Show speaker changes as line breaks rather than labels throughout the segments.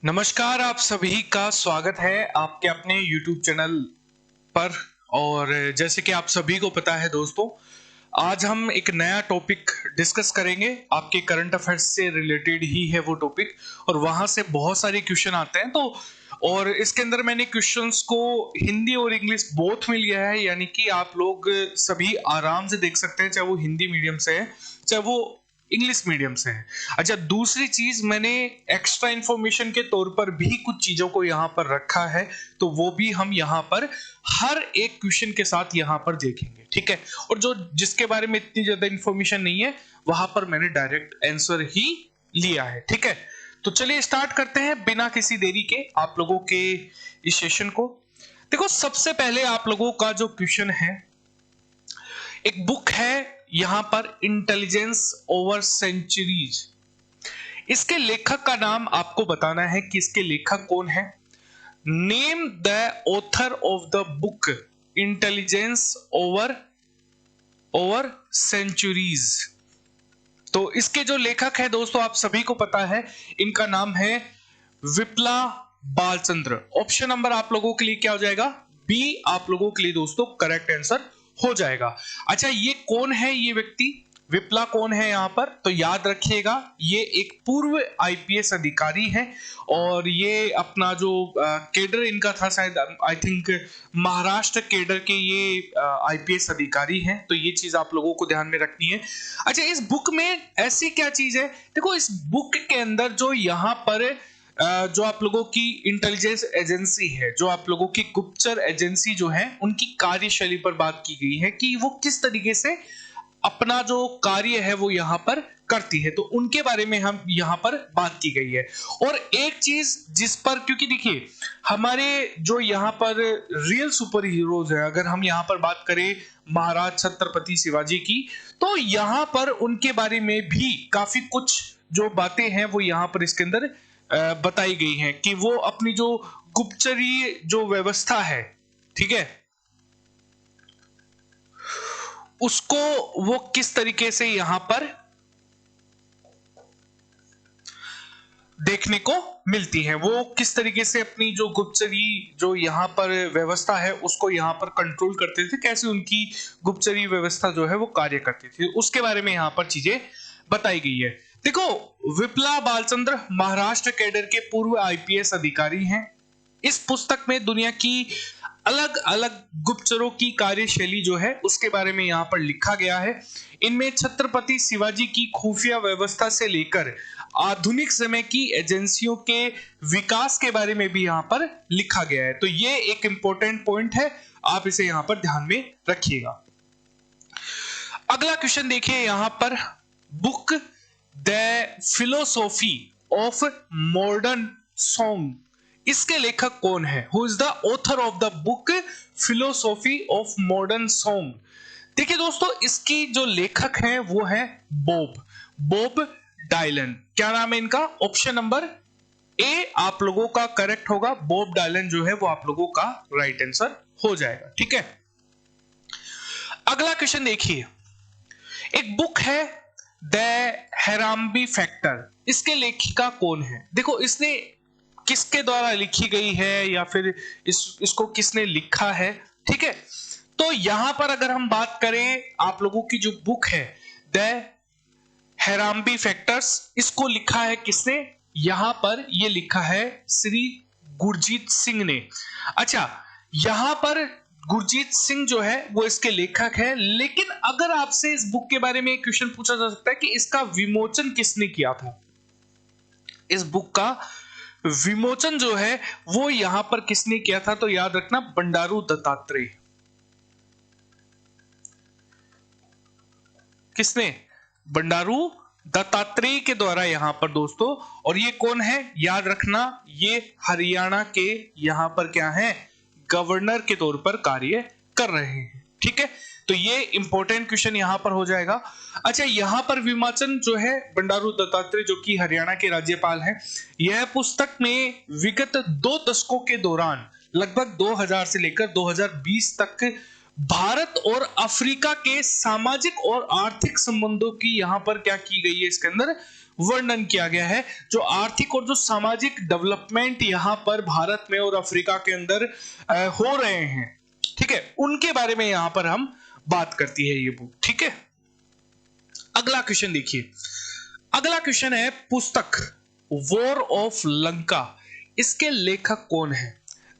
नमस्कार, आप सभी का स्वागत है आपके अपने YouTube चैनल पर। और जैसे कि आप सभी को पता है दोस्तों, आज हम एक नया टॉपिक डिस्कस करेंगे। आपके करंट अफेयर्स से रिलेटेड ही है वो टॉपिक, और वहां से बहुत सारे क्वेश्चन आते हैं। और इसके अंदर मैंने क्वेश्चंस को हिंदी और इंग्लिश बोथ में लिया है, यानी कि आप लोग सभी आराम से देख सकते हैं, चाहे वो हिंदी मीडियम से है चाहे वो इंग्लिश मीडियम से है। अच्छा, दूसरी चीज, मैंने एक्स्ट्रा इंफॉर्मेशन के तौर पर भी कुछ चीजों को यहाँ पर रखा है, तो वो भी हम यहाँ पर हर एक क्वेश्चन के साथ यहाँ पर देखेंगे, ठीक है। और जो जिसके बारे में इतनी ज्यादा इंफॉर्मेशन नहीं है, वहां पर मैंने डायरेक्ट आंसर ही लिया है, ठीक है। तो चलिए स्टार्ट करते हैं बिना किसी देरी के आप लोगों के इस सेशन को। देखो, सबसे पहले आप लोगों का जो क्वेश्चन है, एक बुक है यहां पर, इंटेलिजेंस ओवर सेंचुरीज। इसके लेखक का नाम आपको बताना है कि इसके लेखक कौन है। Name the author of the book intelligence over centuries. तो इसके जो लेखक है दोस्तों, आप सभी को पता है, इनका नाम है विप्ला बालचंद्र। ऑप्शन नंबर आप लोगों के लिए क्या हो जाएगा? बी आप लोगों के लिए दोस्तों करेक्ट आंसर हो जाएगा। अच्छा, ये कौन है ये व्यक्ति? विप्ला कौन है यहां पर? तो याद रखिएगा, ये एक पूर्व आईपीएस अधिकारी है, और ये अपना जो केडर इनका था, शायद आई थिंक महाराष्ट्र केडर के ये आईपीएस अधिकारी हैं। तो ये चीज आप लोगों को ध्यान में रखनी है। अच्छा, इस बुक में ऐसी क्या चीज है? देखो, इस बुक के अंदर जो यहाँ पर जो आप लोगों की इंटेलिजेंस एजेंसी है, जो आप लोगों की गुप्तचर एजेंसी जो है, उनकी कार्यशैली पर बात की गई है कि वो किस तरीके से अपना जो कार्य है वो यहाँ पर करती है। तो उनके बारे में हम यहाँ पर बात की गई है। और एक चीज जिस पर, क्योंकि देखिए, हमारे जो यहाँ पर रियल सुपर हीरोज है, अगर हम यहाँ पर बात करें महाराज छत्रपति शिवाजी की, तो यहाँ पर उनके बारे में भी काफी कुछ जो बातें हैं वो यहाँ पर इसके अंदर बताई गई हैं कि वो अपनी जो गुप्तचरी जो व्यवस्था है, ठीक है, उसको वो किस तरीके से यहां पर देखने को मिलती है। वो किस तरीके से अपनी जो गुप्तचरी जो यहां पर व्यवस्था है उसको यहां पर कंट्रोल करते थे, कैसे उनकी गुप्तचरी व्यवस्था जो है वो कार्य करती थी, उसके बारे में यहां पर चीजें बताई गई है। देखो, विप्ला बालचंद्र महाराष्ट्र कैडर के पूर्व आईपीएस अधिकारी हैं। इस पुस्तक में दुनिया की अलग अलग गुप्तचरों की कार्यशैली जो है उसके बारे में यहां पर लिखा गया है। इनमें छत्रपति शिवाजी की खुफिया व्यवस्था से लेकर आधुनिक समय की एजेंसियों के विकास के बारे में भी यहां पर लिखा गया है। तो ये एक इंपॉर्टेंट पॉइंट है, आप इसे यहां पर ध्यान में रखिएगा। अगला क्वेश्चन देखिए यहां पर, book the philosophy of modern song, इसके लेखक कौन है? Who is the author of the book philosophy of modern song? देखिए दोस्तों, इसकी जो लेखक है वो है बॉब डायलन। क्या नाम है इनका? ऑप्शन नंबर ए आप लोगों का करेक्ट होगा। बॉब डायलन जो है वो आप लोगों का राइट आंसर हो जाएगा, ठीक है। अगला क्वेश्चन देखिए, एक बुक है द हैराम्बी फैक्टर, इसके लेखिका कौन है? देखो, इसने किसके द्वारा लिखी गई है, या फिर इसको किसने लिखा है, ठीक है। तो यहां पर अगर हम बात करें, आप लोगों की जो बुक है द हैराम्बी फैक्टर्स, इसको लिखा है किसने? यहां पर ये लिखा है श्री गुरजीत सिंह ने। अच्छा, यहां पर गुरजीत सिंह जो है वो इसके लेखक है, लेकिन अगर आपसे इस बुक के बारे में एक क्वेश्चन पूछा जा सकता है कि इसका विमोचन किसने किया था, इस बुक का विमोचन जो है वो यहां पर किसने किया था? तो याद रखना, बंडारू दत्तात्रेय। किसने? बंडारू दत्तात्रेय के द्वारा यहां पर दोस्तों। और ये कौन है? याद रखना, ये हरियाणा के यहां पर क्या है, गवर्नर के तौर पर कार्य कर रहे हैं, ठीक है। तो ये इंपॉर्टेंट क्वेश्चन यहां पर हो जाएगा। अच्छा, यहां पर विमोचन जो है बंडारू दत्तात्रेय, जो कि हरियाणा के राज्यपाल हैं, यह पुस्तक में विगत 2 दशकों के दौरान लगभग 2000 से लेकर 2020 तक भारत और अफ्रीका के सामाजिक और आर्थिक संबंधों की यहां पर क्या की गई है, इसके अंदर वर्णन किया गया है, जो आर्थिक और जो सामाजिक डेवलपमेंट यहाँ पर भारत में और अफ्रीका के अंदर हो रहे हैं, ठीक है, उनके बारे में यहाँ पर हम बात करती है ये बुक। ठीक है, अगला क्वेश्चन देखिए। अगला क्वेश्चन है पुस्तक वॉर ऑफ लंका, इसके लेखक कौन है?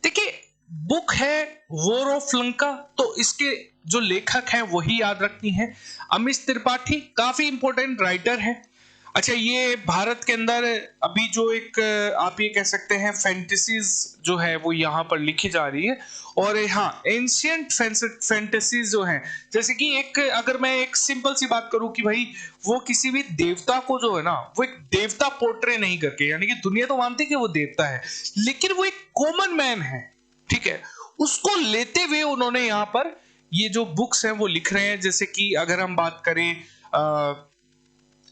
देखिए बुक है वॉर ऑफ लंका, तो इसके जो लेखक हैं वही याद रखनी है, अमिश त्रिपाठी, काफी इंपॉर्टेंट राइटर है। अच्छा, ये भारत के अंदर अभी जो एक आप ये कह सकते हैं फैंटेसीज जो है वो यहाँ पर लिखी जा रही है, और हाँ एंशियंट फैंटेसीज जो है, जैसे कि एक अगर मैं एक सिंपल सी बात करूं कि भाई वो किसी भी देवता को जो है ना वो एक देवता पोर्ट्रे नहीं करके, यानी कि दुनिया तो मानती है कि वो देवता है लेकिन वो एक कॉमन मैन है, ठीक है, उसको लेते हुए उन्होंने यहाँ पर ये जो बुक्स हैं वो लिख रहे हैं। जैसे कि अगर हम बात करें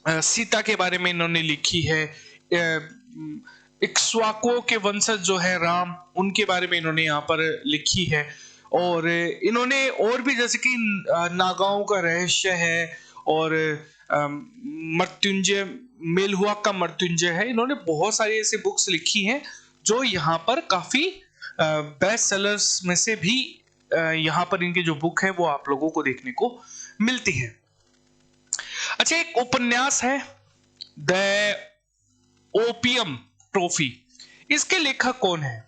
सीता के बारे में इन्होंने लिखी है, इक्ष्वाकुओं के वंशज जो है राम, उनके बारे में इन्होंने यहाँ पर लिखी है, और इन्होंने और भी जैसे कि नागाओं का रहस्य है, और मृत्युंजय मेलहुआ का मृत्युंजय है, इन्होंने बहुत सारी ऐसी बुक्स लिखी हैं जो यहाँ पर काफी बेस्ट सेलर्स में से भी यहाँ पर इनकी जो बुक है वो आप लोगों को देखने को मिलती है। अच्छा, एक उपन्यास है द ओपियम ट्रॉफी, इसके लेखक कौन है?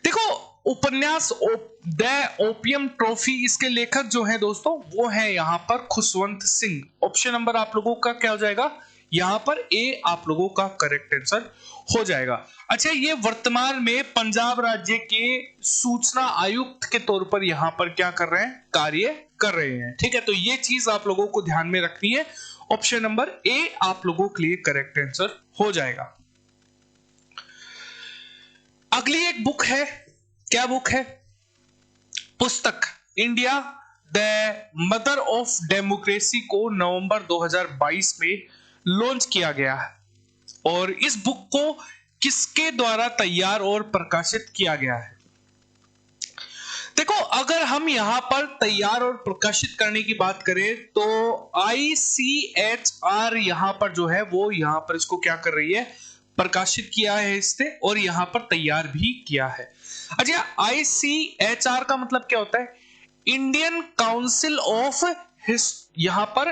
देखो उपन्यास द ओपियम ट्रॉफी, इसके लेखक जो है दोस्तों वो है यहाँ पर खुशवंत सिंह। ऑप्शन नंबर आप लोगों का क्या हो जाएगा यहाँ पर? ए आप लोगों का करेक्ट आंसर हो जाएगा। अच्छा, ये वर्तमान में पंजाब राज्य के सूचना आयुक्त के तौर पर यहाँ पर क्या कर रहे हैं? कार्य कर रहे हैं। ठीक है, तो ये चीज आप लोगों को ध्यान में रखनी है। ऑप्शन नंबर ए आप लोगों के लिए करेक्ट आंसर हो जाएगा। अगली एक बुक है, क्या बुक है? पुस्तक India the mother of democracy को नवंबर 2022 में लॉन्च किया गया है, और इस बुक को किसके द्वारा तैयार और प्रकाशित किया गया है? देखो अगर हम यहां पर तैयार और प्रकाशित करने की बात करें तो ICHR यहां पर जो है वो यहां पर इसको क्या कर रही है? प्रकाशित किया है इसने, और यहां पर तैयार भी किया है। अच्छा, ICHR का मतलब क्या होता है? इंडियन काउंसिल ऑफ यहां पर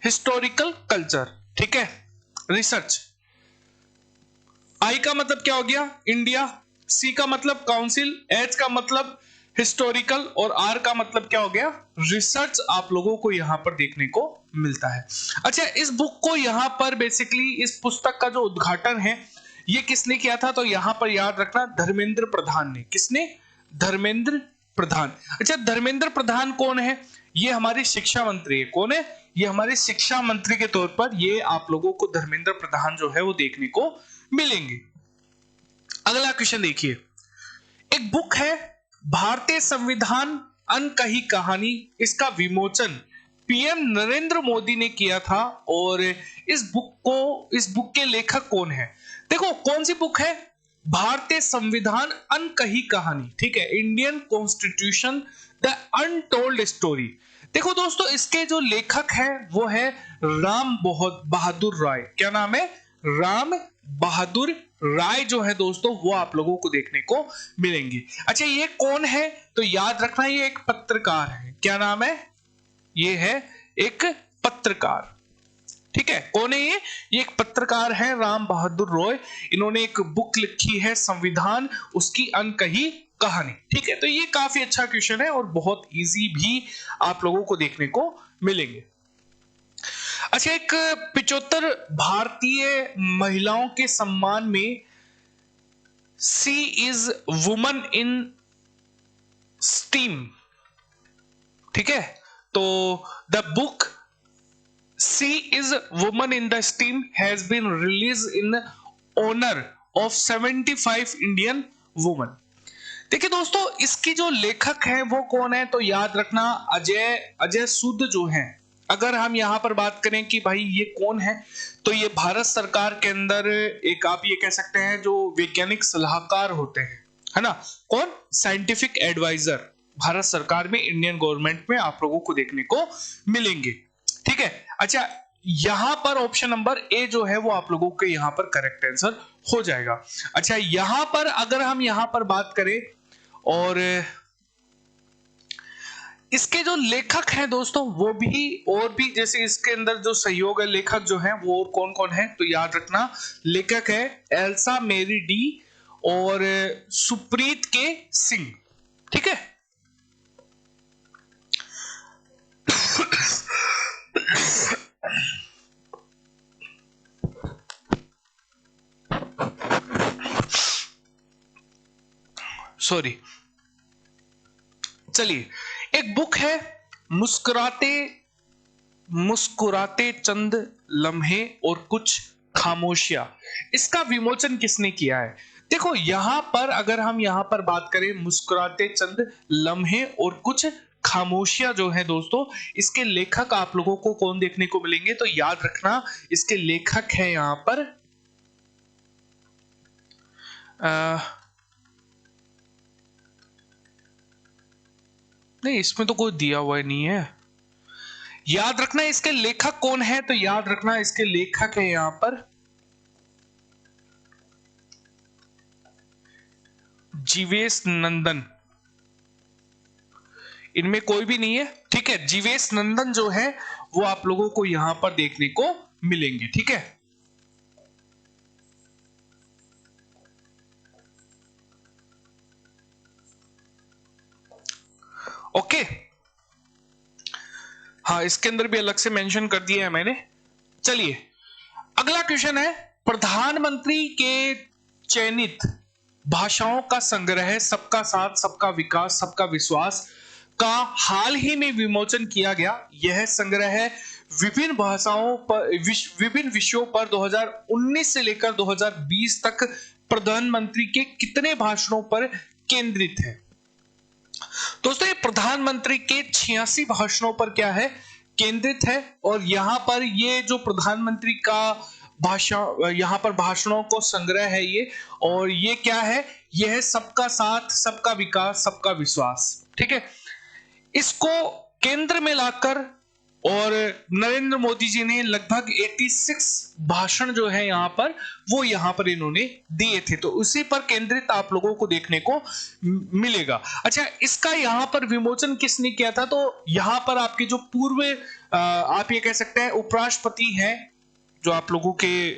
हिस्टोरिकल कल्चर, ठीक है, रिसर्च। आई का मतलब क्या हो गया? इंडिया, सी का मतलब काउंसिल, एच का मतलब हिस्टोरिकल, और आर का मतलब क्या हो गया? रिसर्च आप लोगों को यहां पर देखने को मिलता है। अच्छा, इस बुक को यहां पर बेसिकली इस पुस्तक का जो उद्घाटन है ये किसने किया था? तो यहां पर याद रखना धर्मेंद्र प्रधान ने। किसने? धर्मेंद्र प्रधान। अच्छा, धर्मेंद्र प्रधान कौन है? ये हमारे शिक्षा मंत्री है। कौन है? ये हमारे शिक्षा मंत्री के तौर पर ये आप लोगों को धर्मेंद्र प्रधान जो है वो देखने को मिलेंगे। अगला क्वेश्चन देखिए, एक बुक है भारतीय संविधान अनकही कहानी, इसका विमोचन PM नरेंद्र मोदी ने किया था, और इस बुक के लेखक कौन है? देखो कौन सी बुक है? भारतीय संविधान अनकही कहानी, ठीक है, Indian constitution the untold story. देखो दोस्तों इसके जो लेखक हैं वो है राम बहादुर राय। क्या नाम है? राम बहादुर राय जो है दोस्तों वो आप लोगों को देखने को मिलेंगे। अच्छा, ये कौन है? तो याद रखना ये एक पत्रकार है। क्या नाम है? ये है एक पत्रकार, ठीक है। कौन है ये? एक पत्रकार है राम बहादुर रॉय। इन्होंने एक बुक लिखी है संविधान, उसकी अनकही कहानी, ठीक है। तो ये काफी अच्छा क्वेश्चन है और बहुत इजी भी आप लोगों को देखने को मिलेंगे। अच्छा, एक 75 भारतीय महिलाओं के सम्मान में she is women in STEAM, ठीक है। तो the book she is women in the STEAM has been release in honour of 75 Indian women. देखिए दोस्तों इसकी जो लेखक है वो कौन है? तो याद रखना अजय सूद जो है। अगर हम यहां पर बात करें कि भाई ये कौन है, तो ये भारत सरकार के अंदर एक आप ये कह सकते हैं जो वैज्ञानिक सलाहकार होते हैं, है ना। कौन? साइंटिफिक एडवाइजर भारत सरकार में, इंडियन गवर्नमेंट में आप लोगों को देखने को मिलेंगे, ठीक है। अच्छा, यहां पर ऑप्शन नंबर ए जो है वो आप लोगों के यहां पर करेक्ट आंसर हो जाएगा। अच्छा, यहां पर अगर हम यहां पर बात करें और इसके जो लेखक हैं दोस्तों वो भी और भी, जैसे इसके अंदर जो सहयोग है लेखक जो है वो और कौन कौन है, तो याद रखना लेखक है एल्सा मेरी डी और सुप्रीत के सिंह। ठीक है, सॉरी। चलिए, एक बुक है मुस्कुराते मुस्कुराते चंद लम्हे और कुछ खामोशियां, इसका विमोचन किसने किया है? देखो यहां पर अगर हम यहां पर बात करें मुस्कुराते चंद लम्हे और कुछ खामोशियां जो है दोस्तों, इसके लेखक आप लोगों को कौन देखने को मिलेंगे? तो याद रखना इसके लेखक है यहां पर नहीं, इसमें तो कोई दिया हुआ नहीं है। याद रखना इसके लेखक कौन है, तो याद रखना इसके लेखक है यहां पर जीवेश नंदन। इनमें कोई भी नहीं है। ठीक है, जीवेश नंदन जो है वो आप लोगों को यहां पर देखने को मिलेंगे। ठीक है, ओके। हाँ, इसके अंदर भी अलग से मेंशन कर दिया है मैंने। चलिए, अगला क्वेश्चन है प्रधानमंत्री के चयनित भाषाओं का संग्रह सबका साथ सबका विकास सबका विश्वास का हाल ही में विमोचन किया गया। यह संग्रह विभिन्न भाषाओं पर विभिन्न विषयों पर 2019 से लेकर 2020 तक प्रधानमंत्री के कितने भाषणों पर केंद्रित है? दोस्तों, ये प्रधानमंत्री के 86 भाषणों पर क्या है? केंद्रित है। और यहां पर ये जो प्रधानमंत्री का भाषण, यहां पर भाषणों को संग्रह है ये, और ये क्या है? यह है सबका साथ सबका विकास सबका विश्वास। ठीक है, इसको केंद्र में लाकर और नरेंद्र मोदी जी ने लगभग 86 भाषण जो है यहां पर वो यहां पर इन्होंने दिए थे, तो उसी पर केंद्रित आप लोगों को देखने को मिलेगा। अच्छा, इसका यहां पर विमोचन किसने किया था? तो यहां पर आपके जो पूर्व आप ये कह सकते हैं उपराष्ट्रपति हैं, जो आप लोगों के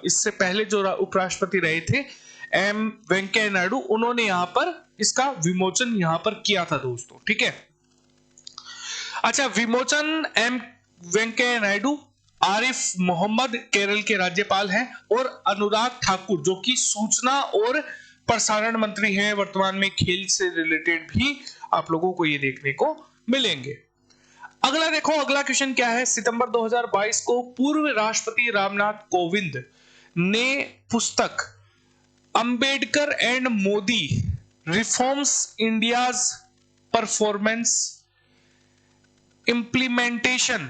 इससे पहले जो उपराष्ट्रपति रहे थे एम वेंकैया नायडू, उन्होंने यहां पर इसका विमोचन यहां पर किया था दोस्तों। ठीक है, अच्छा, विमोचन एम वेंकैया नायडू, आरिफ मोहम्मद केरल के राज्यपाल हैं, और अनुराग ठाकुर जो कि सूचना और प्रसारण मंत्री हैं, वर्तमान में खेल से रिलेटेड भी आप लोगों को ये देखने को मिलेंगे। अगला देखो, अगला क्वेश्चन क्या है? सितंबर 2022 को पूर्व राष्ट्रपति रामनाथ कोविंद ने पुस्तक Ambedkar and Modi reforms India's performance implementation,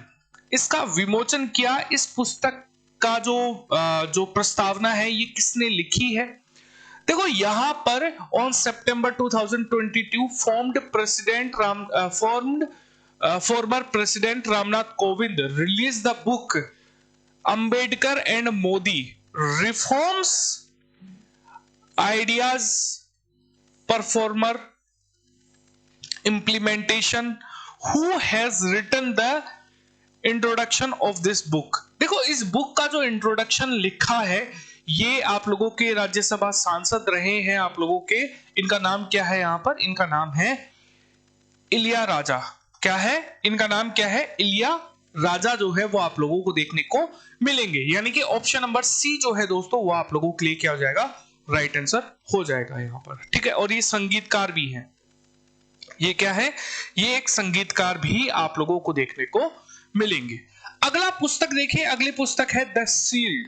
इसका विमोचन किया। इस पुस्तक का जो प्रस्तावना है ये किसने लिखी है? देखो यहां पर on September 2022 former president Ramnath Kovind release the book Ambedkar and Modi reforms ideas performer implementation, who has written the introduction of this book. देखो इस बुक का जो इंट्रोडक्शन लिखा है ये आप लोगों के राज्यसभा सांसद रहे हैं आप लोगों के, इनका नाम क्या है? यहां पर इनका नाम है इलिया राजा। क्या है इनका नाम? क्या है? इलिया राजा जो है वो आप लोगों को देखने को मिलेंगे। यानी कि ऑप्शन नंबर सी जो है दोस्तों वो आप लोगों के लिए क्या हो जाएगा? राइट आंसर हो जाएगा यहां पर। ठीक है, और ये संगीतकार भी हैं। ये क्या है? ये एक संगीतकार भी आप लोगों को देखने को मिलेंगे। अगला पुस्तक देखिए, अगली पुस्तक है द शील्ड,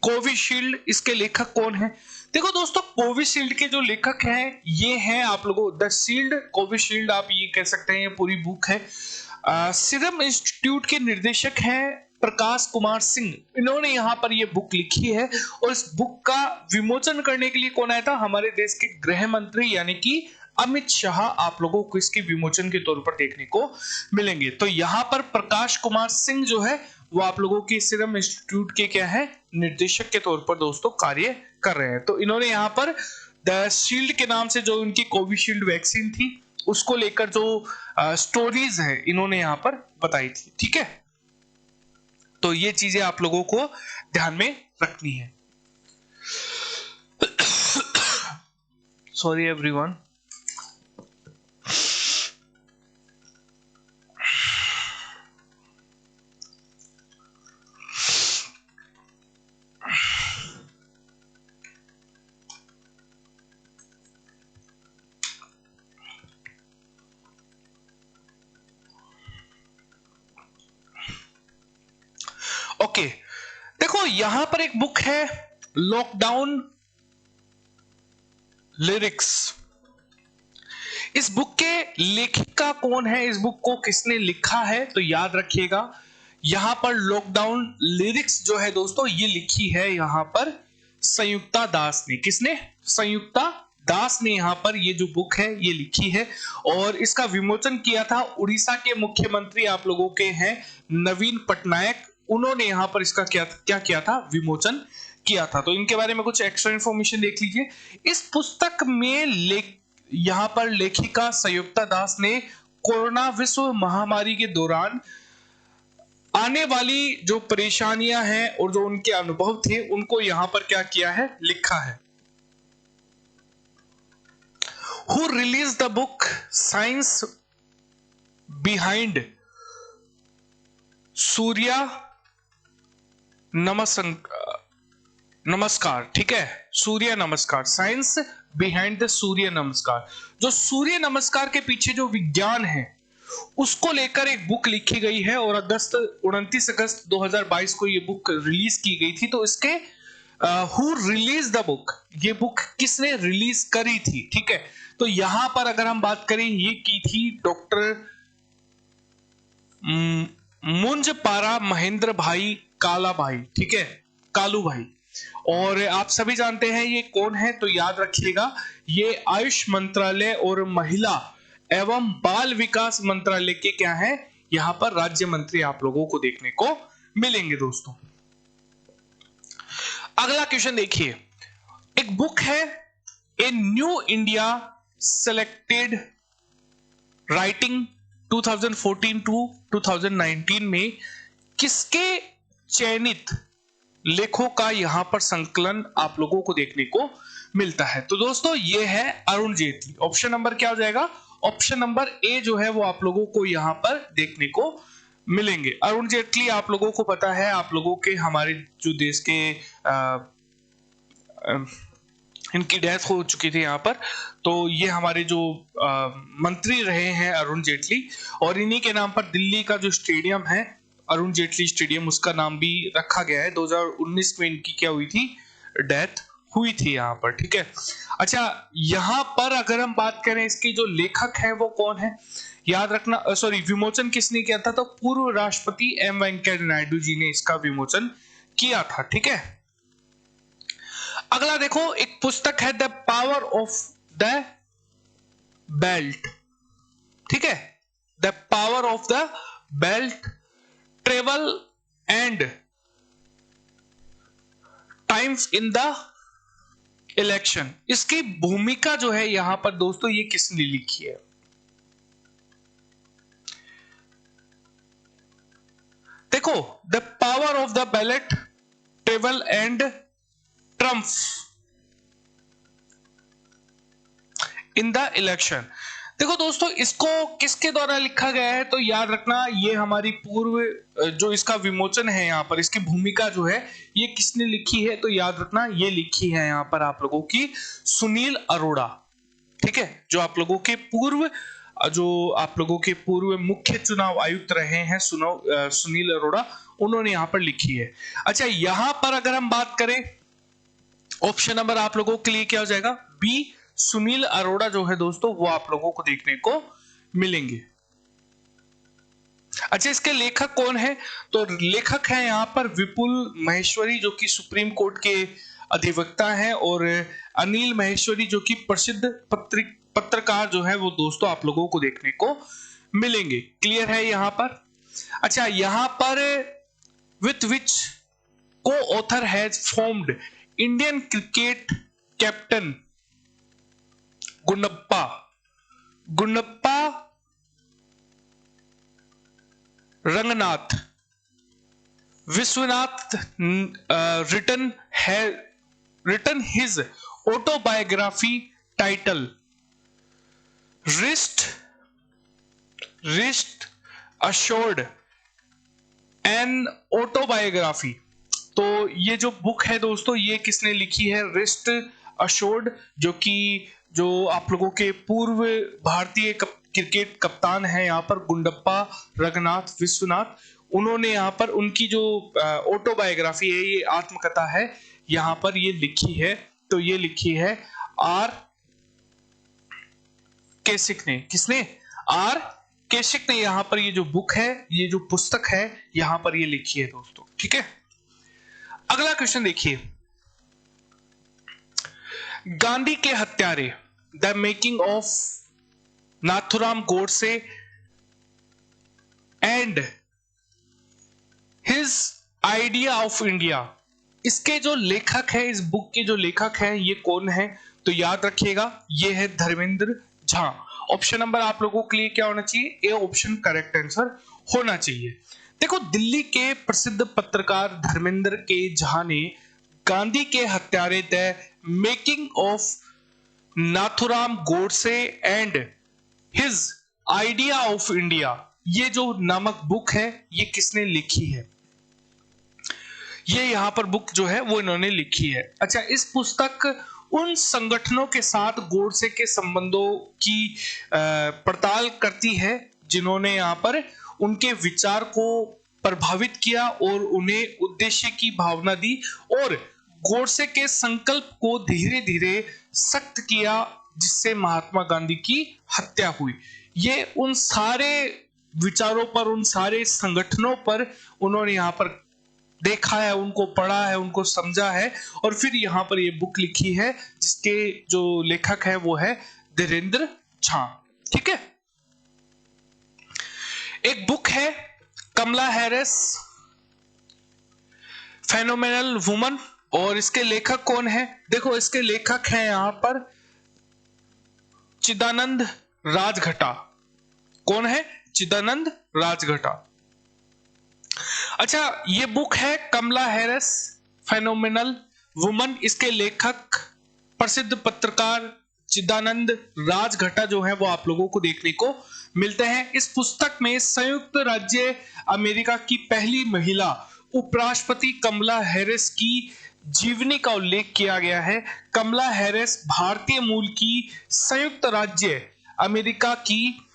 कोविशील्ड। इसके लेखक कौन है? देखो दोस्तों, कोविशील्ड के जो लेखक हैं ये हैं आप लोगों, द शील्ड कोविशील्ड आप ये कह सकते हैं, ये पूरी बुक है। सीरम इंस्टीट्यूट के निर्देशक हैं प्रकाश कुमार सिंह, इन्होंने यहां पर ये बुक लिखी है। और इस बुक का विमोचन करने के लिए कौन आया था? हमारे देश के गृह मंत्री यानी कि अमित शाह आप लोगों को इसके विमोचन के तौर पर देखने को मिलेंगे। तो यहां पर प्रकाश कुमार सिंह जो है वो आप लोगों के सीरम इंस्टीट्यूट के क्या है, निर्देशक के तौर पर दोस्तों कार्य कर रहे हैं। तो इन्होंने यहाँ पर द शील्ड के नाम से जो उनकी कोविशील्ड वैक्सीन थी उसको लेकर जो स्टोरीज है इन्होंने यहाँ पर बताई थी। ठीक है, तो ये चीजें आप लोगों को ध्यान में रखनी है। Sorry everyone. ओके, देखो यहां पर एक बुक है लॉकडाउन लिरिक्स। इस बुक के लेखिका कौन है, इस बुक को किसने लिखा है, तो याद रखिएगा यहां पर लॉकडाउन लिरिक्स जो है दोस्तों ये लिखी है यहां पर संयुक्ता दास ने। किसने? संयुक्ता दास ने यहां पर ये जो बुक है ये लिखी है और इसका विमोचन किया था उड़ीसा के मुख्यमंत्री आप लोगों के हैं नवीन पटनायक। उन्होंने यहां पर इसका क्या किया था, विमोचन किया था। तो इनके बारे में कुछ एक्स्ट्रा इंफॉर्मेशन देख लीजिए। इस पुस्तक में यहां पर लेखिका संयुक्ता दास ने कोरोना विश्व महामारी के दौरान आने वाली जो परेशानियां हैं और जो उनके अनुभव थे उनको यहां पर क्या किया है, लिखा है। Who released the book Science Behind Surya नमस्कार। ठीक है, सूर्य नमस्कार, साइंस बिहाइंड द सूर्य नमस्कार। जो सूर्य नमस्कार के पीछे जो विज्ञान है उसको लेकर एक बुक लिखी गई है और 29 अगस्त 2022 को ये बुक रिलीज की गई थी। तो इसके हु रिलीज द बुक, ये बुक किसने रिलीज करी थी? ठीक है, तो यहां पर अगर हम बात करें ये की थी डॉक्टर मुंजपारा महेंद्र भाई काला भाई। ठीक है, कालू भाई। और आप सभी जानते हैं ये कौन है, तो याद रखिएगा ये आयुष मंत्रालय और महिला एवं बाल विकास मंत्रालय के क्या है यहां पर राज्य मंत्री आप लोगों को देखने को मिलेंगे दोस्तों। अगला क्वेश्चन देखिए, एक बुक है a new India selected writing 2014 to 2019 में किसके चयनित लेखों का यहां पर संकलन आप लोगों को देखने को मिलता है? तो दोस्तों ये है अरुण जेटली। ऑप्शन नंबर क्या हो जाएगा? ऑप्शन नंबर ए जो है वो आप लोगों को यहां पर देखने को मिलेंगे। अरुण जेटली आप लोगों को पता है, आप लोगों के हमारे जो देश के इनकी डेथ हो चुकी थी यहाँ पर, तो ये हमारे जो मंत्री रहे हैं अरुण जेटली, और इन्हीं के नाम पर दिल्ली का जो स्टेडियम है अरुण जेटली स्टेडियम उसका नाम भी रखा गया है। 2019 में इनकी क्या हुई थी, डेथ हुई थी यहाँ पर। ठीक है, अच्छा यहाँ पर अगर हम बात करें इसके जो लेखक है वो कौन है, याद रखना, सॉरी विमोचन किसने किया था, तो पूर्व राष्ट्रपति एम वेंकैया नायडू जी ने इसका विमोचन किया था। ठीक है, अगला देखो एक पुस्तक है the power of the belt. ठीक है, the power of the belt, travel and times in the election. इसकी भूमिका जो है यहां पर दोस्तों ये किसने लिखी है? देखो, the power of the ballot, travel and Trump's in the election. देखो दोस्तों इसको किसके द्वारा लिखा गया है, तो याद रखना ये हमारी पूर्व जो इसका विमोचन है यहाँ पर, इसकी भूमिका जो है ये किसने लिखी है, तो याद रखना ये लिखी है यहाँ पर आप लोगों की सुनील अरोड़ा। ठीक है, जो आप लोगों के पूर्व मुख्य चुनाव आयुक्त रहे हैं सुनील अरोड़ा, उन्होंने यहाँ पर लिखी है। अच्छा यहाँ पर अगर हम बात करें ऑप्शन नंबर आप लोगों के लिए क्या हो जाएगा, बी, सुनील अरोड़ा जो है दोस्तों वो आप लोगों को देखने को मिलेंगे। अच्छा इसके लेखक कौन है, तो लेखक है यहाँ पर विपुल महेश्वरी जो कि सुप्रीम कोर्ट के अधिवक्ता हैं, और अनिल महेश्वरी जो कि प्रसिद्ध पत्रकार जो है वो दोस्तों आप लोगों को देखने को मिलेंगे। क्लियर है यहाँ पर? अच्छा यहाँ पर with which co-author has formed Indian cricket captain Gunnappa Ranganath Viswanath written his autobiography titled Rest Assured an Autobiography। तो ये जो बुक है दोस्तों, ये किसने लिखी है? रेस्ट अशोर्ड, जो आप लोगों के पूर्व भारतीय क्रिकेट कप्तान है यहाँ पर गुंडप्पा रंगनाथ विश्वनाथ, उन्होंने यहाँ पर उनकी जो ऑटोबायोग्राफी है, ये आत्मकथा है, यहाँ पर ये लिखी है। तो ये लिखी है आर केसिक ने। किसने? आर केसिक ने यहाँ पर ये जो बुक है, ये जो पुस्तक है, यहाँ पर ये लिखी है दोस्तों। ठीक है, अगला क्वेश्चन देखिए, गांधी के हत्यारे the making of Nathuram Godse and his idea of India, इसके जो लेखक है, इस बुक के जो लेखक है, ये कौन है? तो याद रखिएगा, ये है धर्मेंद्र झा। ऑप्शन नंबर आप लोगों के लिए क्या होना चाहिए? ए ऑप्शन करेक्ट आंसर होना चाहिए। देखो, दिल्ली के प्रसिद्ध पत्रकार धर्मेंद्र के झा ने गांधी के हत्यारे the making of Nathuram Godse and his idea of India, ये जो नामक बुक है, ये किसने लिखी है? ये यहाँ पर बुक जो है वो इन्होंने लिखी है। अच्छा, इस पुस्तक उन संगठनों के साथ गोडसे के संबंधों की पड़ताल करती है जिन्होंने यहाँ पर उनके विचार को प्रभावित किया और उन्हें उद्देश्य की भावना दी और गोडसे के संकल्प को धीरे धीरे सख्त किया, जिससे महात्मा गांधी की हत्या हुई। ये उन सारे विचारों पर, उन सारे संगठनों पर उन्होंने यहाँ पर देखा है, उनको पढ़ा है, उनको समझा है और फिर यहाँ पर ये बुक लिखी है, जिसके जो लेखक है वो है धीरेन्द्र झा। ठीक है, एक बुक है कमला हैरिस फेनोमेनल वुमन, और इसके लेखक कौन है? देखो, इसके लेखक हैं यहाँ पर चिदानंद राजघटा। कौन है? चिदानंद राजघटा। अच्छा, ये बुक है कमला हैरिस फेनोमेनल वुमन, इसके लेखक प्रसिद्ध पत्रकार चिदानंद राजघटा जो है वो आप लोगों को देखने को मिलते हैं। इस पुस्तक में संयुक्त राज्य अमेरिका की पहली महिला उपराष्ट्रपति कमला हैरिस की जीवनी का उल्लेख किया गया है। कमला हैरिस भारतीय मूल की संयुक्त राज्य अमेरिका की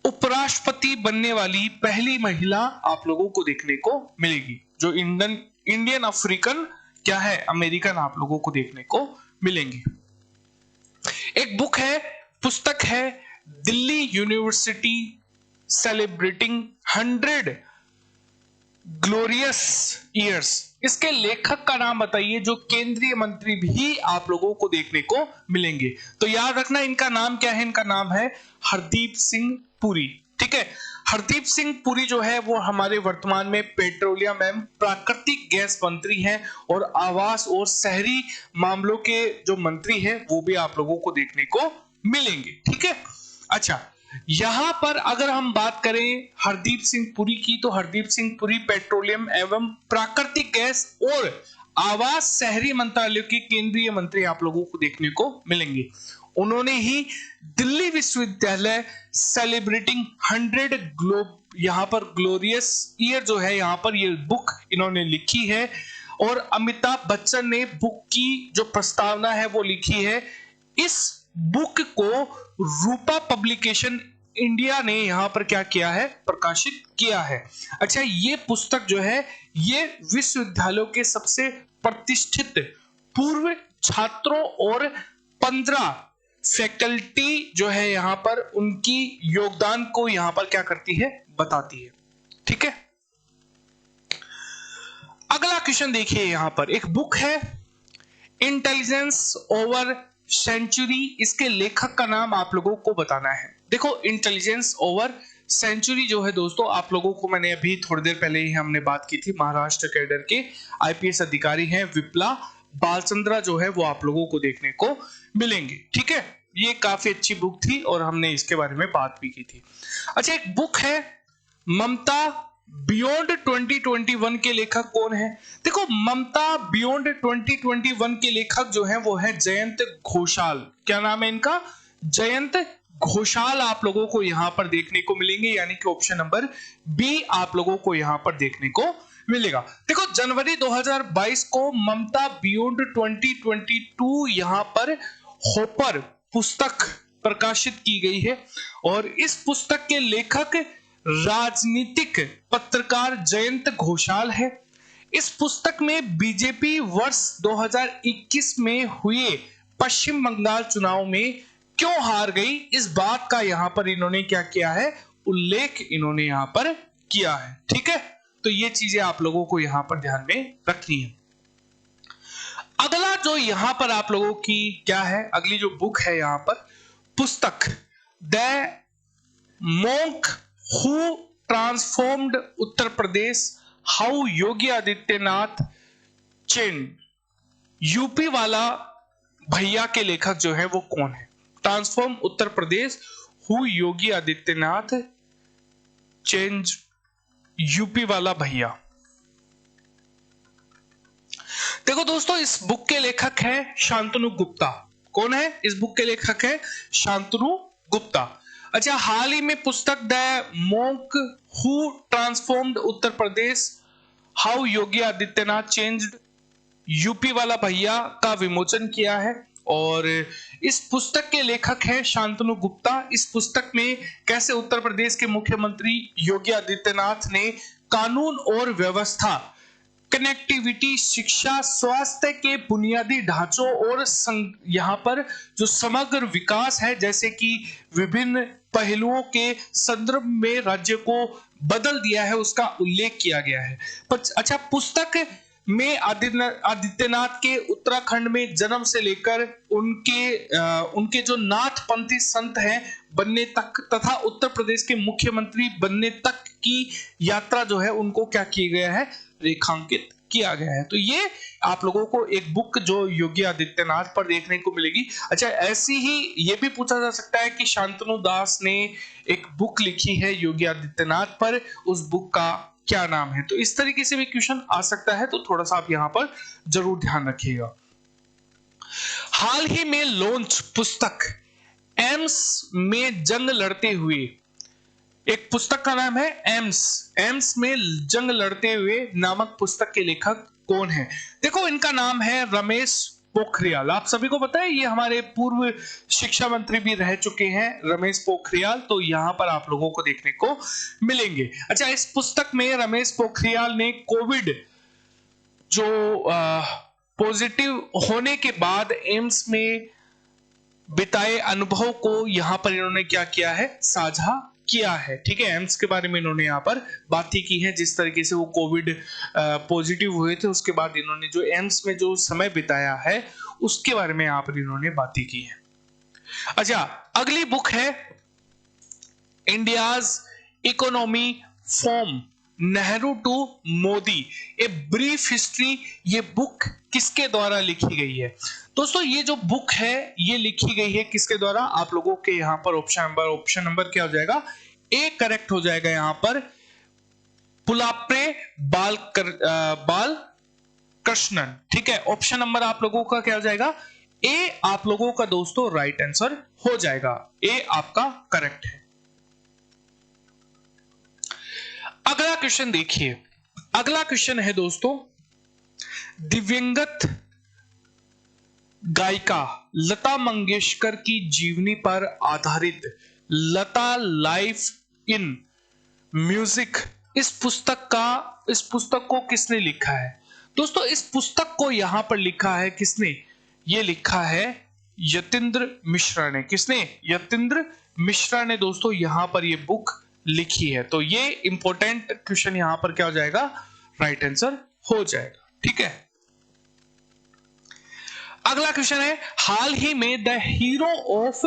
उपराष्ट्रपति बनने वाली पहली महिला आप लोगों को देखने को मिलेगी। जो इंडियन अफ्रीकन क्या है, अमेरिकन आप लोगों को देखने को मिलेंगे। एक बुक है, पुस्तक है Delhi university celebrating 100 glorious years, इसके लेखक का नाम बताइए, जो केंद्रीय मंत्री भी आप लोगों को देखने को मिलेंगे। तो याद रखना, इनका नाम क्या है? इनका नाम है हरदीप सिंह पुरी। ठीक है, हरदीप सिंह पुरी जो है वो हमारे वर्तमान में पेट्रोलियम एवं प्राकृतिक गैस मंत्री हैं और आवास और शहरी मामलों के जो मंत्री हैं वो भी आप लोगों को देखने को मिलेंगे। ठीक है, अच्छा, यहां पर अगर हम बात करें हरदीप सिंह पुरी की, तो हरदीप सिंह पुरी पेट्रोलियम एवं प्राकृतिक गैस और आवास शहरी मंत्रालय के केंद्रीय मंत्री आप लोगों को देखने को मिलेंगे। उन्होंने ही दिल्ली विश्वविद्यालय सेलिब्रेटिंग 100 यहाँ पर ग्लोरियस ईयर जो है, यहाँ पर ये बुक इन्होंने लिखी है और अमिताभ बच्चन ने बुक की जो प्रस्तावना है वो लिखी है। इस बुक को रूपा पब्लिकेशन इंडिया ने यहां पर क्या किया है? प्रकाशित किया है। अच्छा, ये पुस्तक जो है ये विश्वविद्यालयों के सबसे प्रतिष्ठित पूर्व छात्रों और 15 फैकल्टी जो है यहां पर उनकी योगदान को यहां पर क्या करती है? बताती है। ठीक है, अगला क्वेश्चन देखिए, यहां पर एक बुक है इंटेलिजेंस ओवर सेंचुरी, इसके लेखक का नाम आप लोगों को बताना है। देखो, इंटेलिजेंस ओवर सेंचुरी जो है दोस्तों, आप लोगों को मैंने अभी थोड़ी देर पहले ही हमने बात की थी, महाराष्ट्र कैडर के आईपीएस अधिकारी हैं विप्ला बालचंद्रा जो है वो आप लोगों को देखने को मिलेंगे। ठीक है, ये काफी अच्छी बुक थी और हमने इसके बारे में बात भी की थी। अच्छा, एक बुक है ममता बियॉन्ड 2021 के लेखक कौन है? देखो, ममता बियॉन्ड 2021 के लेखक जो है वो है जयंत घोषाल। क्या नाम है इनका? जयंत घोषाल आप लोगों को यहां पर देखने को मिलेंगे, यानी कि ऑप्शन नंबर बी आप लोगों को यहां पर देखने को मिलेगा। देखो, जनवरी 2022 को ममता बियॉन्ड 2022 यहां पर होपर पुस्तक प्रकाशित की गई है और इस पुस्तक के लेखक राजनीतिक पत्रकार जयंत घोषाल है। इस पुस्तक में बीजेपी वर्ष 2021 में हुए पश्चिम बंगाल चुनाव में क्यों हार गई, इस बात का यहां पर इन्होंने क्या किया है, उल्लेख इन्होंने यहां पर किया है। ठीक है, तो ये चीजें आप लोगों को यहां पर ध्यान में रखनी है। अगला जो यहां पर आप लोगों की क्या है, अगली जो बुक है यहां पर, पुस्तक the monk who transformed Uttar Pradesh, how Yogi Adityanath change. UP वाला भैया के लेखक जो है वो कौन है? Transform Uttar Pradesh, who Yogi Adityanath change, UP वाला भैया। देखो दोस्तों, इस बुक के लेखक है शांतनु गुप्ता। कौन है इस बुक के लेखक? है शांतनु गुप्ता। अच्छा, हाल ही में पुस्तक the monk who transformed Uttar Pradesh, how Yogi Adityanath changed, UP वाला भैया का विमोचन किया है और इस पुस्तक के लेखक हैं शांतनु गुप्ता। इस पुस्तक में कैसे उत्तर प्रदेश के मुख्यमंत्री योगी आदित्यनाथ ने कानून और व्यवस्था, कनेक्टिविटी, शिक्षा, स्वास्थ्य के बुनियादी ढांचों और यहाँ पर जो समग्र विकास है, जैसे कि विभिन्न पहलुओं के संदर्भ में राज्य को बदल दिया है, उसका उल्लेख किया गया है। अच्छा, पुस्तक में आदित्यनाथ के उत्तराखंड में जन्म से लेकर उनके जो नाथपंथी संत हैं बनने तक तथा उत्तर प्रदेश के मुख्यमंत्री बनने तक की यात्रा जो है उनको क्या किया गया है, रेखांकित किया गया है। तो ये आप लोगों को एक बुक जो योगी आदित्यनाथ पर देखने को मिलेगी। अच्छा, ऐसी ही ये भी पूछा जा सकता है कि शांतनु दास ने एक बुक लिखी है योगी आदित्यनाथ पर, उस बुक का क्या नाम है? तो इस तरीके से भी क्वेश्चन आ सकता है, तो थोड़ा सा आप यहां पर जरूर ध्यान रखिएगा। हाल ही में लॉन्च पुस्तक एम्स में जंग लड़ते हुए, एक पुस्तक का नाम है एम्स में जंग लड़ते हुए नामक पुस्तक के लेखक कौन है? देखो, इनका नाम है रमेश पोखरियाल। आप सभी को पता है ये हमारे पूर्व शिक्षा मंत्री भी रह चुके हैं रमेश पोखरियाल, तो यहां पर आप लोगों को देखने को मिलेंगे। अच्छा, इस पुस्तक में रमेश पोखरियाल ने कोविड जो पॉजिटिव होने के बाद एम्स में बिताए अनुभव को यहां पर इन्होंने क्या किया है, साझा किया है। ठीक है, एम्स के बारे में इन्होंने यहाँ पर बातें की है, जिस तरीके से वो कोविड पॉजिटिव हुए थे, उसके बाद इन्होंने जो एम्स में जो समय बिताया है उसके बारे में यहाँ पर इन्होंने बातें की है। अच्छा, अगली बुक है India's economy from Nehru to Modi, a brief history. ये बुक किसके द्वारा लिखी गई है? दोस्तों, ये जो बुक है ये लिखी गई है किसके द्वारा? आप लोगों के यहां पर ऑप्शन नंबर क्या हो जाएगा? ए करेक्ट हो जाएगा यहां पर, पुलाप्रे बाल कृष्णन। ठीक है, ऑप्शन नंबर आप लोगों का क्या हो जाएगा? ए आप लोगों का दोस्तों राइट आंसर हो जाएगा, ए आपका करेक्ट है। अगला क्वेश्चन देखिए, अगला क्वेश्चन है दोस्तों, दिवंगत गायिका लता मंगेशकर की जीवनी पर आधारित लता लाइफ इन म्यूजिक, इस पुस्तक को किसने लिखा है? दोस्तों, इस पुस्तक को यहां पर लिखा है किसने? ये लिखा है यतीन्द्र मिश्रा ने। किसने? यतीन्द्र मिश्रा ने दोस्तों यहां पर ये बुक लिखी है। तो ये इंपॉर्टेंट क्वेश्चन यहां पर क्या हो जाएगा? राइट आंसर हो जाएगा। ठीक है, अगला क्वेश्चन है, हाल ही में द हीरो ऑफ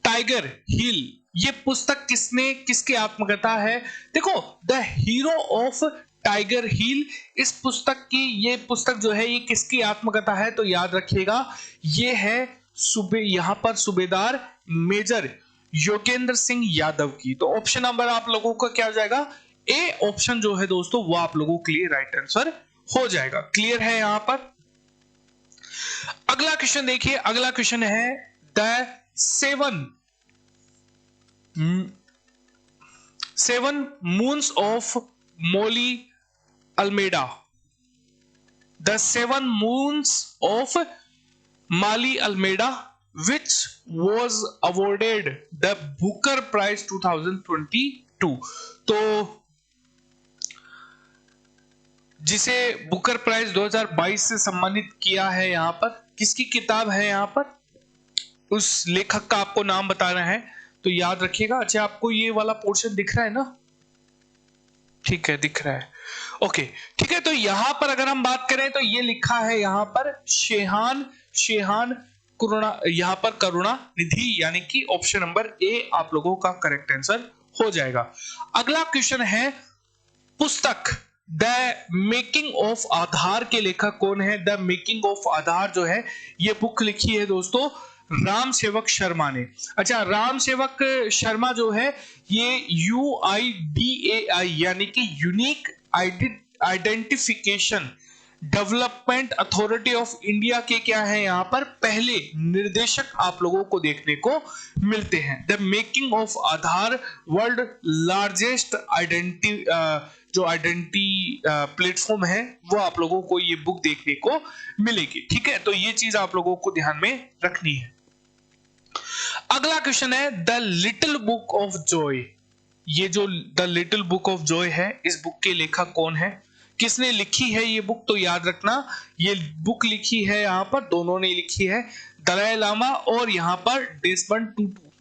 टाइगर हिल ये पुस्तक किसकी आत्मकथा है? देखो, द हीरो ऑफ टाइगर हिल, इस पुस्तक की, ये पुस्तक जो है ये किसकी आत्मकथा है? तो याद रखिएगा ये है यहां पर सूबेदार मेजर योगेंद्र सिंह यादव की। तो ऑप्शन नंबर आप लोगों का क्या हो जाएगा? ए ऑप्शन जो है दोस्तों वो आप लोगों के लिए राइट आंसर हो जाएगा। क्लियर है यहां पर? अगला क्वेश्चन देखिए, अगला क्वेश्चन है the seven moons of Maali Almeida, the seven moons of Maali Almeida which was awarded the Booker Prize 2022। तो जिसे बुकर प्राइज 2022 से सम्मानित किया है, यहां पर किसकी किताब है? यहां पर उस लेखक का आपको नाम बताना है, तो याद रखिएगा। अच्छा, आपको ये वाला पोर्शन दिख रहा है ना? ठीक है, दिख रहा है। ओके, ठीक है। तो यहां पर अगर हम बात करें तो ये लिखा है यहां पर शेहान करुणा, यहां पर करुणा निधि, यानी कि ऑप्शन नंबर ए आप लोगों का करेक्ट आंसर हो जाएगा। अगला क्वेश्चन है पुस्तक द मेकिंग ऑफ आधार के लेखक कौन है? द मेकिंग ऑफ आधार जो है ये बुक लिखी है दोस्तों राम सेवक शर्मा ने। अच्छा, राम सेवक शर्मा जो है ये UIDAI यानी कि unique identification development authority of India के क्या है यहाँ पर पहले निर्देशक आप लोगों को देखने को मिलते हैं। The making of Aadhaar world largest जो आइडेंटिटी प्लेटफॉर्म है वो आप लोगों को ये बुक देखने को मिलेगी। ठीक है, तो ये चीज आप लोगों को ध्यान में रखनी है। अगला क्वेश्चन है the little book of Joy. ये जो the little book of Joy है, इस बुक के लेखक कौन है? किसने लिखी है ये बुक? तो याद रखना ये बुक लिखी है यहां पर, दोनों ने लिखी है, दलाई लामा और यहां पर डेसमंड टूटू।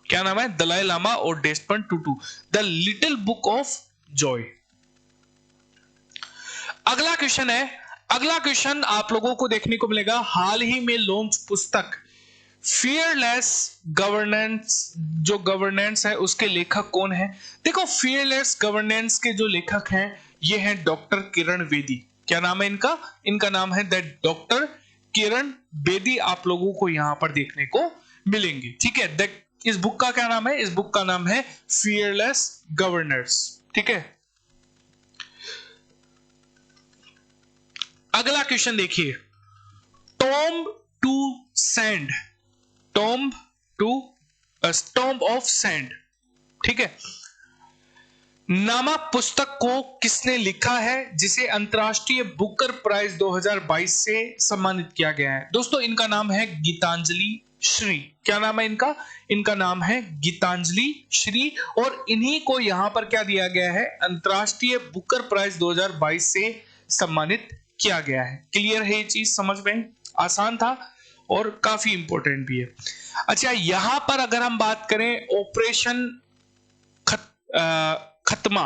क्या नाम है? दलाई लामा और Desmond Tutu. The little book of joy. अगला क्वेश्चन है, अगला क्वेश्चन आप लोगों को देखने को मिलेगा हाल ही में लॉन्च पुस्तक फियरलेस गवर्नेंस, जो गवर्नेंस है उसके लेखक कौन है? देखो, फियरलेस गवर्नेंस के जो लेखक हैं ये हैं डॉक्टर किरण बेदी। क्या नाम है इनका? इनका नाम है डॉक्टर किरण बेदी, आप लोगों को यहां पर देखने को मिलेंगे। ठीक है, इस बुक का क्या नाम है? इस बुक का नाम है फियरलेस गवर्नेंस। ठीक है, अगला क्वेश्चन देखिए, tomb to sand, tomb of sand, ठीक है, नामा पुस्तक को किसने लिखा है जिसे अंतरराष्ट्रीय बुकर प्राइज 2022 से सम्मानित किया गया है? दोस्तों इनका नाम है गीतांजलि श्री। क्या नाम है इनका? इनका नाम है गीतांजलि श्री, और इन्हीं को यहां पर क्या दिया गया है? अंतरराष्ट्रीय बुकर प्राइज 2022 से सम्मानित किया गया है। क्लियर है ये चीज? समझ में आसान था और काफी इंपॉर्टेंट भी है। अच्छा, यहां पर अगर हम बात करें ऑपरेशन खत्मा,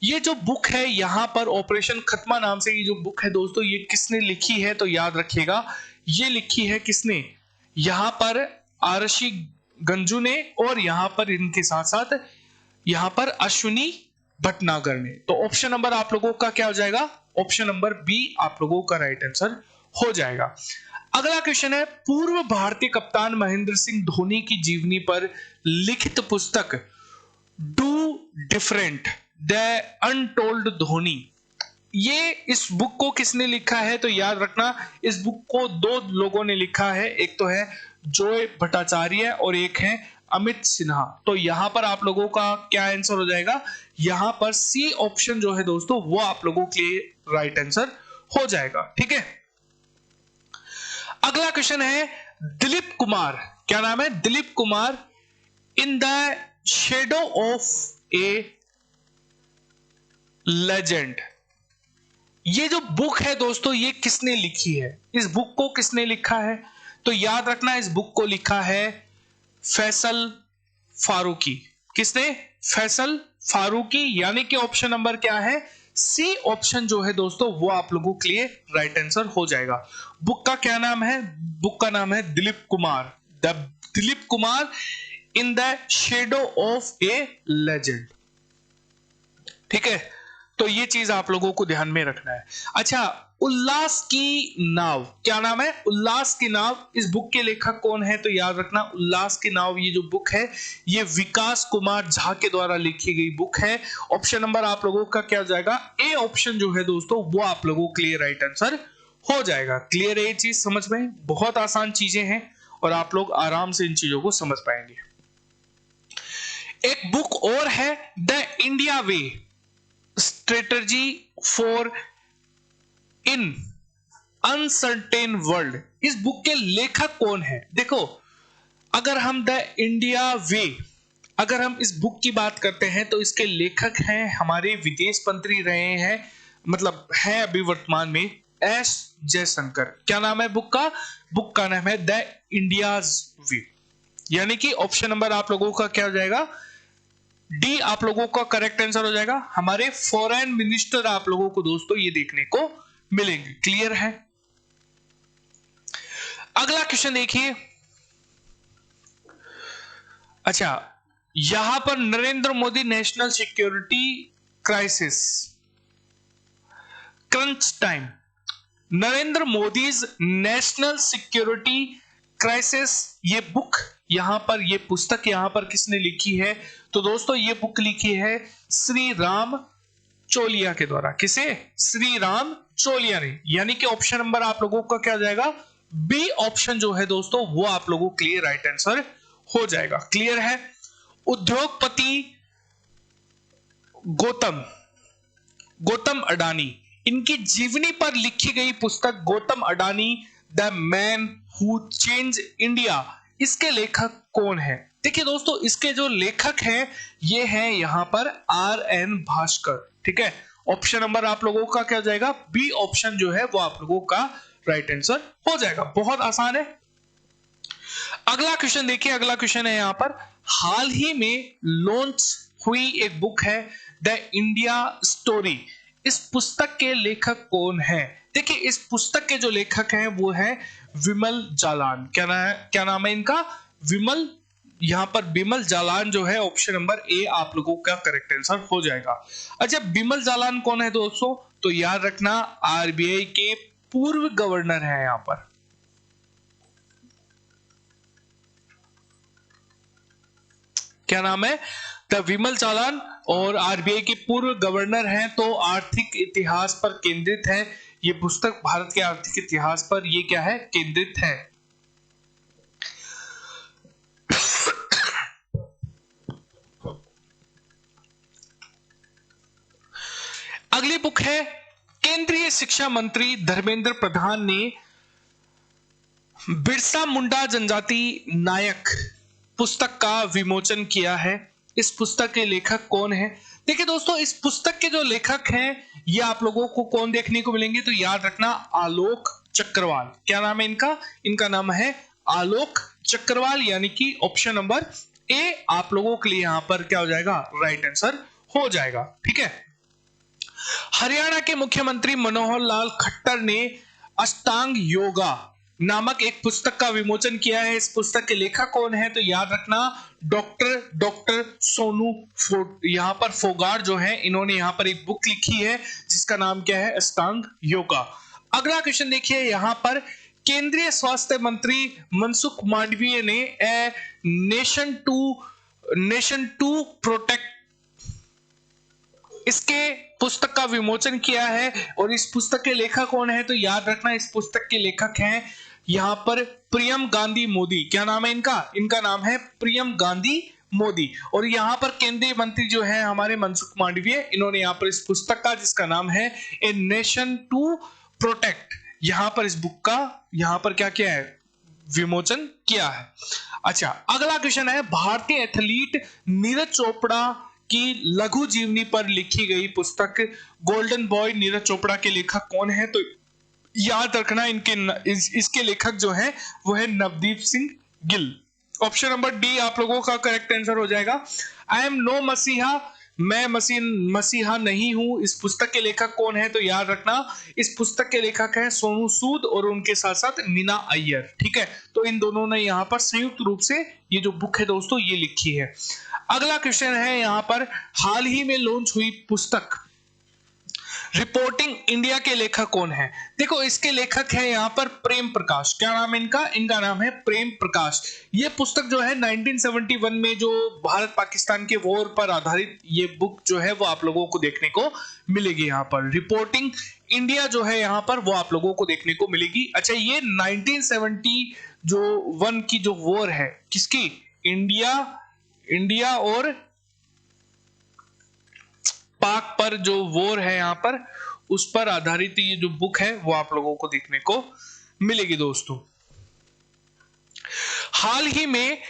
ये जो बुक है यहां पर ऑपरेशन खत्मा नाम से ये जो बुक है दोस्तों, ये किसने लिखी है? तो याद रखिएगा ये लिखी है किसने? यहां पर आरशी गंजू ने, और यहां पर इनके साथ साथ यहां पर अश्विनी भटनागर ने। तो ऑप्शन नंबर आप लोगों का क्या हो जाएगा? ऑप्शन नंबर बी आप लोगों का राइट आंसर हो जाएगा। अगला क्वेश्चन है, पूर्व भारतीय कप्तान महेंद्र सिंह धोनी की जीवनी पर लिखित पुस्तक do different the untold Dhoni, ये इस बुक को किसने लिखा है? तो याद रखना इस बुक को दो लोगों ने लिखा है, एक तो है जोय भट्टाचार्य और एक है अमित सिन्हा। तो यहां पर आप लोगों का क्या आंसर हो जाएगा? यहां पर सी ऑप्शन जो है दोस्तों वो आप लोगों के लिए राइट आंसर हो जाएगा। ठीक है, अगला क्वेश्चन है दिलीप कुमार। क्या नाम है? Dilip Kumar in the shadow of A legend, ये जो बुक है दोस्तों ये किसने लिखी है? इस बुक को किसने लिखा है? तो याद रखना इस बुक को लिखा है फैसल फारूकी। किसने? फैसल फारूकी, यानी कि ऑप्शन नंबर क्या है? सी ऑप्शन जो है दोस्तों वो आप लोगों के लिए राइट आंसर हो जाएगा। बुक का क्या नाम है? बुक का नाम है Dilip Kumar. The Dilip Kumar in the shadow of A legend. ठीक है, तो ये चीज आप लोगों को ध्यान में रखना है। अच्छा, उल्लास की नाव, क्या नाम है? उल्लास की नाव। इस बुक के लेखक कौन है? तो याद रखना, उल्लास की नाव ये जो बुक है ये विकास कुमार झा के द्वारा लिखी गई बुक है। ऑप्शन नंबर आप लोगों का क्या हो जाएगा? ए ऑप्शन जो है दोस्तों वो आप लोगों को क्लियर राइट आंसर हो जाएगा। क्लियर है ये चीज समझ में? बहुत आसान चीजें हैं और आप लोग आराम से इन चीजों को समझ पाएंगे। एक बुक और है, the India way strategy for in uncertain world. इस बुक के लेखक कौन है? देखो, अगर हम द इंडिया वे, अगर हम इस बुक की बात करते हैं तो इसके लेखक हैं हमारे विदेश मंत्री रहे हैं, मतलब है अभी वर्तमान में, एस जयशंकर। क्या नाम है बुक का? बुक का नाम है द इंडियाज वे। यानी कि ऑप्शन नंबर आप लोगों का क्या हो जाएगा? डी आप लोगों का करेक्ट आंसर हो जाएगा। हमारे फॉरेन मिनिस्टर आप लोगों को दोस्तों ये देखने को मिलेंगे। क्लियर है? अगला क्वेश्चन देखिए। अच्छा, यहां पर Narendra Modi national security crisis crunch time, Narendra Modi national security crisis, ये बुक यहां पर, ये पुस्तक यहां पर किसने लिखी है? तो दोस्तों ये बुक लिखी है श्री राम चोलिया के द्वारा। किसे? श्री राम चोलिया ने। यानी कि ऑप्शन नंबर आप लोगों का क्या हो जाएगा? बी ऑप्शन जो है दोस्तों वो आप लोगों को क्लियर राइट आंसर हो जाएगा। क्लियर है? उद्योगपति गौतम अडानी, इनकी जीवनी पर लिखी गई पुस्तक Gautam Adani the man who change India, इसके लेखक कौन है? देखिए दोस्तों, इसके जो लेखक हैं ये हैं यहां पर RN भास्कर। ठीक है, ऑप्शन नंबर आप लोगों का क्या हो जाएगा? बी ऑप्शन जो है वो आप लोगों का राइट आंसर हो जाएगा। बहुत आसान है। अगला क्वेश्चन देखिए, अगला क्वेश्चन है यहां पर, हाल ही में लॉन्च हुई एक बुक है द इंडिया स्टोरी, इस पुस्तक के लेखक कौन है? देखिए, इस पुस्तक के जो लेखक हैं वो है विमल जालान। क्या नाम है इनका? विमल, यहां पर बिमल जालान जो है ऑप्शन नंबर ए आप लोगों का करेक्ट आंसर हो जाएगा। अच्छा, बिमल जालान कौन है दोस्तों? तो याद रखना RBI के पूर्व गवर्नर है यहां पर। क्या नाम है? द विमल जालान, और RBI के पूर्व गवर्नर हैं। तो आर्थिक इतिहास पर केंद्रित है ये पुस्तक, भारत के आर्थिक इतिहास पर ये क्या है? केंद्रित है। अगली बुक है, केंद्रीय शिक्षा मंत्री धर्मेंद्र प्रधान ने बिरसा मुंडा जनजाति नायक पुस्तक का विमोचन किया है। इस पुस्तक के लेखक कौन है? देखिए दोस्तों, इस पुस्तक के जो लेखक हैं ये आप लोगों को कौन देखने को मिलेंगे? तो याद रखना आलोक चक्रवाल। क्या नाम है इनका? इनका नाम है आलोक चक्रवाल। यानी कि ऑप्शन नंबर ए आप लोगों के लिए यहां पर क्या हो जाएगा? राइट आंसर हो जाएगा। ठीक है, हरियाणा के मुख्यमंत्री मनोहर लाल खट्टर ने अष्टांग योगा नामक एक पुस्तक का विमोचन किया है। इस पुस्तक के लेखक कौन है? तो याद रखना डॉक्टर सोनू यहां पर फोगाट जो है, इन्होंने यहां पर एक बुक लिखी है जिसका नाम क्या है? अष्टांग योगा। अगला क्वेश्चन देखिए, यहां पर केंद्रीय स्वास्थ्य मंत्री मनसुख मांडविया ने नेशन टू प्रोटेक्ट इसके पुस्तक का विमोचन किया है। और इस पुस्तक के लेखक कौन है? तो याद रखना इस पुस्तक के लेखक हैं यहां पर प्रियम गांधी मोदी। क्या नाम है इनका? इनका नाम है प्रियम गांधी मोदी। और यहां पर केंद्रीय मंत्री जो है हमारे मनसुख मांडविया, इन्होंने यहां पर इस पुस्तक का जिसका नाम है ए नेशन टू प्रोटेक्ट, यहां पर इस बुक का यहां पर क्या किया है? विमोचन किया है। अच्छा, अगला क्वेश्चन है, भारतीय एथलीट नीरज चोपड़ा की लघु जीवनी पर लिखी गई पुस्तक गोल्डन बॉय नीरज चोपड़ा के लेखक कौन है? तो याद रखना इसके लेखक जो है वो है Navdeep Singh Gill. Option number D आप लोगों का करेक्ट आंसर हो जाएगा। आई एम नो मसीहा मैं मसीहा नहीं हूं, इस पुस्तक के लेखक कौन है? तो याद रखना इस पुस्तक के लेखक है सोनू सूद और उनके साथ साथ मीना अय्यर। ठीक है, तो इन दोनों ने यहाँ पर संयुक्त रूप से ये जो बुक है दोस्तों ये लिखी है। अगला क्वेश्चन है यहाँ पर, हाल ही में लॉन्च हुई पुस्तक रिपोर्टिंग इंडिया के लेखक कौन है? देखो इसके लेखक है यहाँ पर प्रेम प्रकाश। क्या नाम है इनका? इनका नाम है प्रेम प्रकाश। ये पुस्तक जो है 1971 में जो भारत पाकिस्तान के वॉर पर आधारित ये बुक जो है वो आप लोगों को देखने को मिलेगी। यहाँ पर रिपोर्टिंग इंडिया जो है यहाँ पर वो आप लोगों को देखने को मिलेगी। अच्छा, ये 1971 की जो वॉर है किसकी? इंडिया और पाक पर जो वॉर है यहाँ पर उस पर आधारित ये जो बुक है वो आप लोगों को देखने को मिलेगी दोस्तों। हाल ही में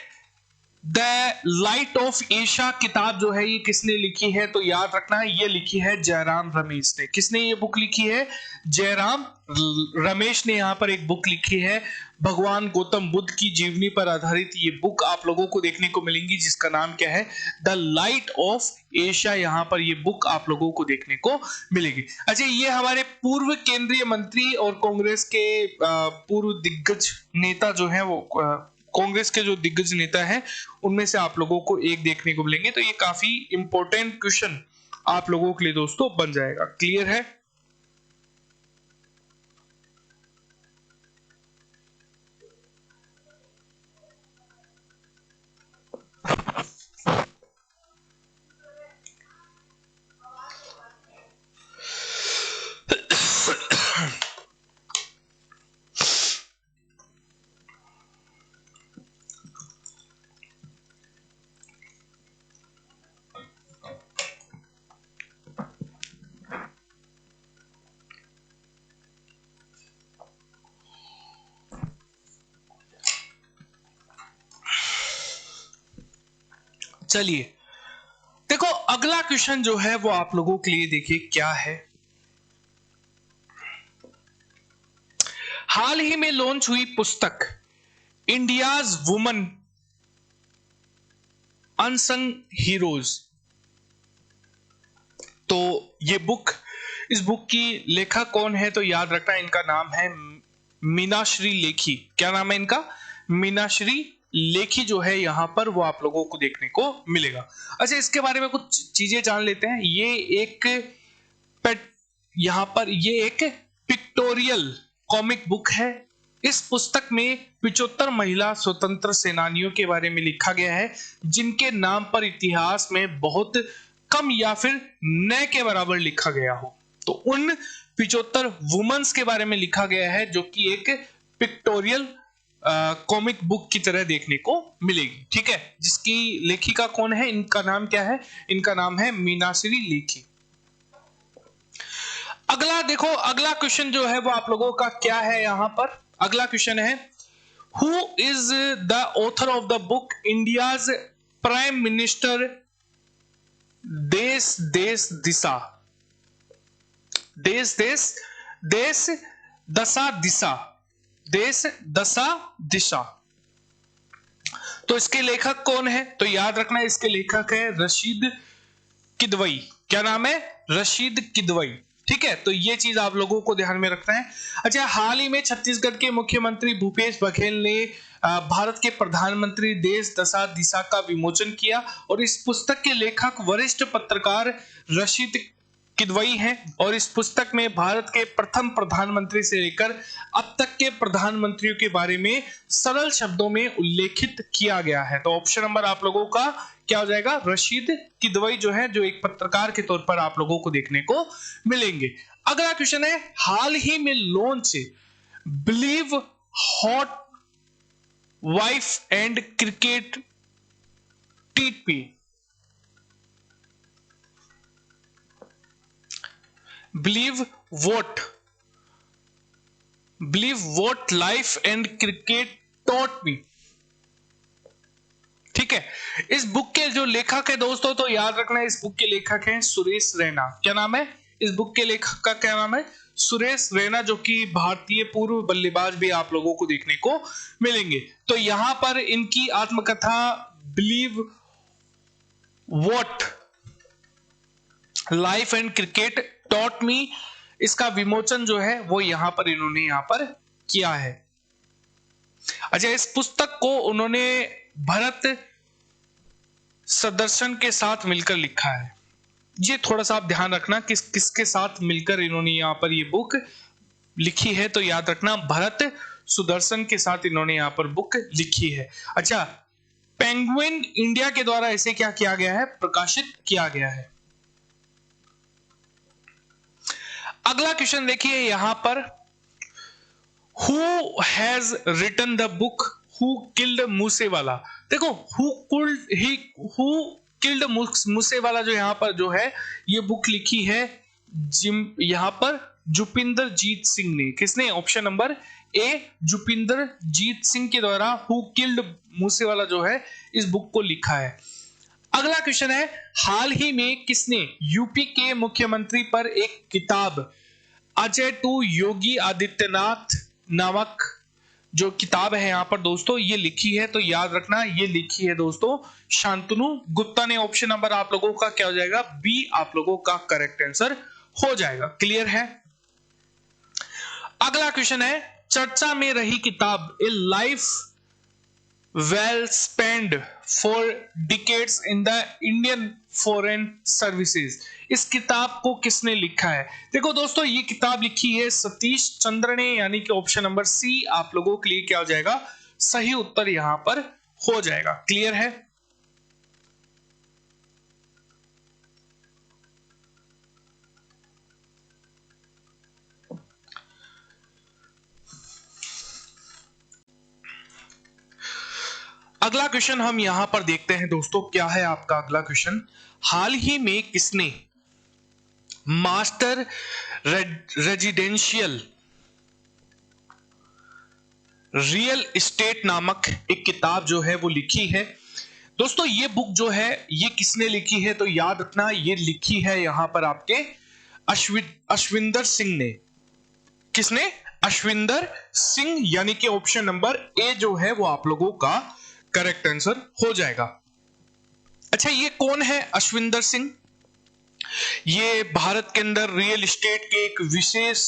द लाइट ऑफ एशिया किताब जो है ये किसने लिखी है? तो याद रखना है ये लिखी है जयराम रमेश ने। किसने ये बुक लिखी है? जयराम रमेश ने यहाँ पर एक बुक लिखी है। भगवान गौतम बुद्ध की जीवनी पर आधारित ये बुक आप लोगों को देखने को मिलेंगी जिसका नाम क्या है? The light of Asia. यहाँ पर ये बुक आप लोगों को देखने को मिलेगी। अच्छा, ये हमारे पूर्व केंद्रीय मंत्री और कांग्रेस के पूर्व दिग्गज नेता जो है वो कांग्रेस के जो दिग्गज नेता हैं उनमें से आप लोगों को एक देखने को मिलेंगे। तो ये काफी इंपॉर्टेंट क्वेश्चन आप लोगों के लिए दोस्तों बन जाएगा। क्लियर है? चलिए देखो अगला क्वेश्चन जो है वो आप लोगों के लिए देखिए क्या है। हाल ही में लॉन्च हुई पुस्तक इंडियाज वुमन अनसंग हीरोज। तो ये बुक, इस बुक की लेखक कौन है? तो याद रखना इनका नाम है मीनाश्री लेखी। क्या नाम है इनका? मीनाश्री लेखी जो है यहाँ पर वो आप लोगों को देखने को मिलेगा। अच्छा, इसके बारे में कुछ चीजें जान लेते हैं। ये एक यहाँ पर ये एक पिक्टोरियल कॉमिक बुक है। इस पुस्तक में 75 महिला स्वतंत्र सेनानियों के बारे में लिखा गया है जिनके नाम पर इतिहास में बहुत कम या फिर न के बराबर लिखा गया हो। तो उन 75 वुमेन्स के बारे में लिखा गया है जो कि एक पिक्टोरियल कॉमिक बुक की तरह देखने को मिलेगी। ठीक है, जिसकी लेखिका कौन है? इनका नाम क्या है? इनका नाम है मीनाश्री लेखी। अगला देखो, अगला क्वेश्चन जो है वो आप लोगों का क्या है यहाँ पर? अगला क्वेश्चन है, who is the author of the book India's prime minister देश देश दिशा? देश देश देश दशा दिशा, देश दशा दिशा। तो इसके लेखक कौन है? तो याद रखना इसके लेखक है रशीद किदवई। क्या नाम है? रशीद किदवई। ठीक है, तो ये चीज आप लोगों को ध्यान में रखना है। अच्छा, हाल ही में छत्तीसगढ़ के मुख्यमंत्री भूपेश बघेल ने भारत के प्रधानमंत्री देश दशा दिशा का विमोचन किया और इस पुस्तक के लेखक वरिष्ठ पत्रकार रशीद किदवई हैं और इस पुस्तक में भारत के प्रथम प्रधानमंत्री से लेकर अब तक के प्रधानमंत्रियों के बारे में सरल शब्दों में उल्लेखित किया गया है। तो ऑप्शन नंबर आप लोगों का क्या हो जाएगा? रशीद किदवई जो है, जो एक पत्रकार के तौर पर आप लोगों को देखने को मिलेंगे। अगला क्वेश्चन है, हाल ही में launch believe hot wife and cricket TP, believe what life and cricket taught me. ठीक है, इस बुक के जो लेखक है दोस्तों, तो याद रखना इस बुक के लेखक हैं सुरेश रैना। क्या नाम है इस बुक के लेखक का? क्या नाम है? सुरेश रैना, जो कि भारतीय पूर्व बल्लेबाज भी आप लोगों को देखने को मिलेंगे। तो यहां पर इनकी आत्मकथा believe what life and cricket taught me, इसका विमोचन जो है वो यहां पर इन्होंने यहां पर किया है। अच्छा, इस पुस्तक को उन्होंने भरत सदर्शन के साथ मिलकर लिखा है। ये थोड़ा सा आप ध्यान रखना किसके साथ मिलकर इन्होंने यहां पर ये बुक लिखी है, तो याद रखना भरत सुदर्शन के साथ इन्होंने यहां पर बुक लिखी है। अच्छा, पेंगुइन इंडिया के द्वारा इसे क्या किया गया है, प्रकाशित किया गया है। अगला क्वेश्चन देखिए यहां पर, who has written the book who killed Moosewala. देखो हु किल्ड मूसेवाला जो यहां पर जो है ये बुक लिखी है यहां पर जुपिंदर जीत सिंह ने। किसने? ऑप्शन नंबर ए, जुपिंदर जीत सिंह के द्वारा हु किल्ड मूसेवाला जो है इस बुक को लिखा है। अगला क्वेश्चन है, हाल ही में किसने यूपी के मुख्यमंत्री पर एक किताब अजय टू योगी आदित्यनाथ नामक जो किताब है यहां पर दोस्तों ये लिखी है? तो याद रखना ये लिखी है दोस्तों शांतनु गुप्ता ने। ऑप्शन नंबर आप लोगों का क्या हो जाएगा? बी आप लोगों का करेक्ट आंसर हो जाएगा। क्लियर है? अगला क्वेश्चन है, चर्चा में रही किताब ए life well spend for decades in the Indian foreign services, इस किताब को किसने लिखा है? देखो दोस्तों ये किताब लिखी है सतीश चंद्र ने, यानी कि ऑप्शन नंबर सी आप लोगों के लिए क्या हो जाएगा? सही उत्तर यहां पर हो जाएगा। क्लियर है? अगला क्वेश्चन हम यहां पर देखते हैं दोस्तों, क्या है आपका अगला क्वेश्चन, हाल ही में किसने मास्टर रेजिडेंशियल रियल एस्टेट नामक एक किताब जो है वो लिखी है? दोस्तों ये बुक जो है ये किसने लिखी है? तो याद रखना ये लिखी है यहां पर आपके अश्विंदर सिंह ने। किसने? अश्विंदर सिंह, यानी कि ऑप्शन नंबर ए जो है वो आप लोगों का करेक्ट आंसर हो जाएगा। अच्छा, ये कौन है अश्विंदर सिंह? ये भारत के अंदर रियल एस्टेट के एक विशेष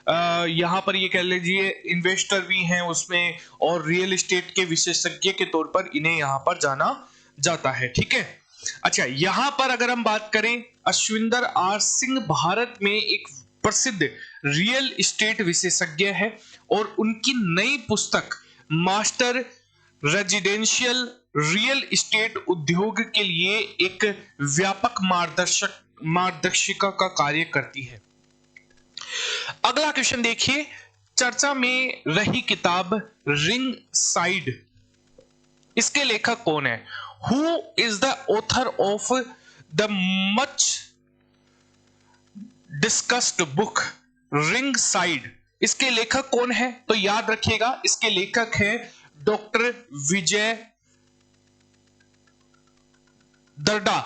यहां पर ये कह लीजिए इन्वेस्टर भी हैं उसमें, और रियल एस्टेट के विशेषज्ञ के तौर पर इन्हें यहां पर जाना जाता है। ठीक है? अच्छा, यहां पर अगर हम बात करें, अश्विंदर आर सिंह भारत में एक प्रसिद्ध रियल एस्टेट विशेषज्ञ है और उनकी नई पुस्तक मास्टर रेजिडेंशियल रियल एस्टेट उद्योग के लिए एक व्यापक मार्गदर्शिका का कार्य करती है। अगला क्वेश्चन देखिए, चर्चा में रही किताब रिंग साइड, इसके लेखक कौन है? Who is the author of the much discussed book ring side, इसके लेखक कौन है? तो याद रखिएगा इसके लेखक है डॉक्टर विजय दर्डा।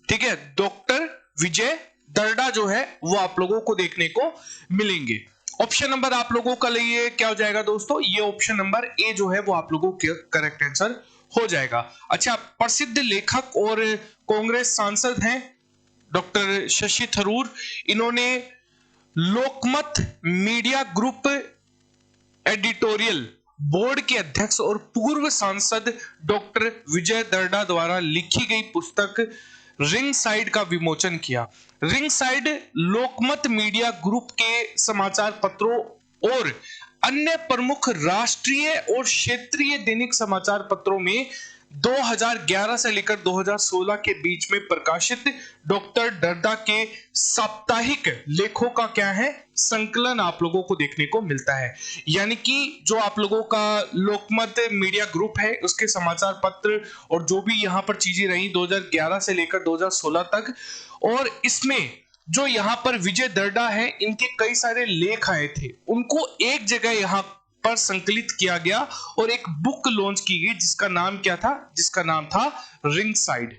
ठीक है, डॉक्टर विजय दर्डा जो है वो आप लोगों को देखने को मिलेंगे। ऑप्शन नंबर आप लोगों का लिए क्या हो जाएगा दोस्तों? ये ऑप्शन नंबर ए जो है वो आप लोगों के करेक्ट आंसर हो जाएगा। अच्छा, प्रसिद्ध लेखक और कांग्रेस सांसद हैं डॉक्टर शशि थरूर, इन्होंने लोकमत मीडिया ग्रुप एडिटोरियल बोर्ड के अध्यक्ष और पूर्व सांसद डॉक्टर विजय दर्डा द्वारा लिखी गई पुस्तक रिंग साइड का विमोचन किया। रिंग साइड लोकमत मीडिया ग्रुप के समाचार पत्रों और अन्य प्रमुख राष्ट्रीय और क्षेत्रीय दैनिक समाचार पत्रों में 2011 से लेकर 2016 के बीच में प्रकाशित डॉक्टर दर्डा के साप्ताहिक लेखों का क्या है? संकलन आप लोगों को देखने को मिलता है। यानी कि जो आप लोगों का लोकमत मीडिया ग्रुप है उसके समाचार पत्र और जो भी यहां पर चीजें रही 2011 से लेकर 2016 तक, और इसमें जो यहां पर विजय दर्डा है इनके कई सारे लेख आए थे, उनको एक जगह यहां पर संकलित किया गया और एक बुक लॉन्च की गई जिसका नाम क्या था? जिसका नाम था रिंग साइड।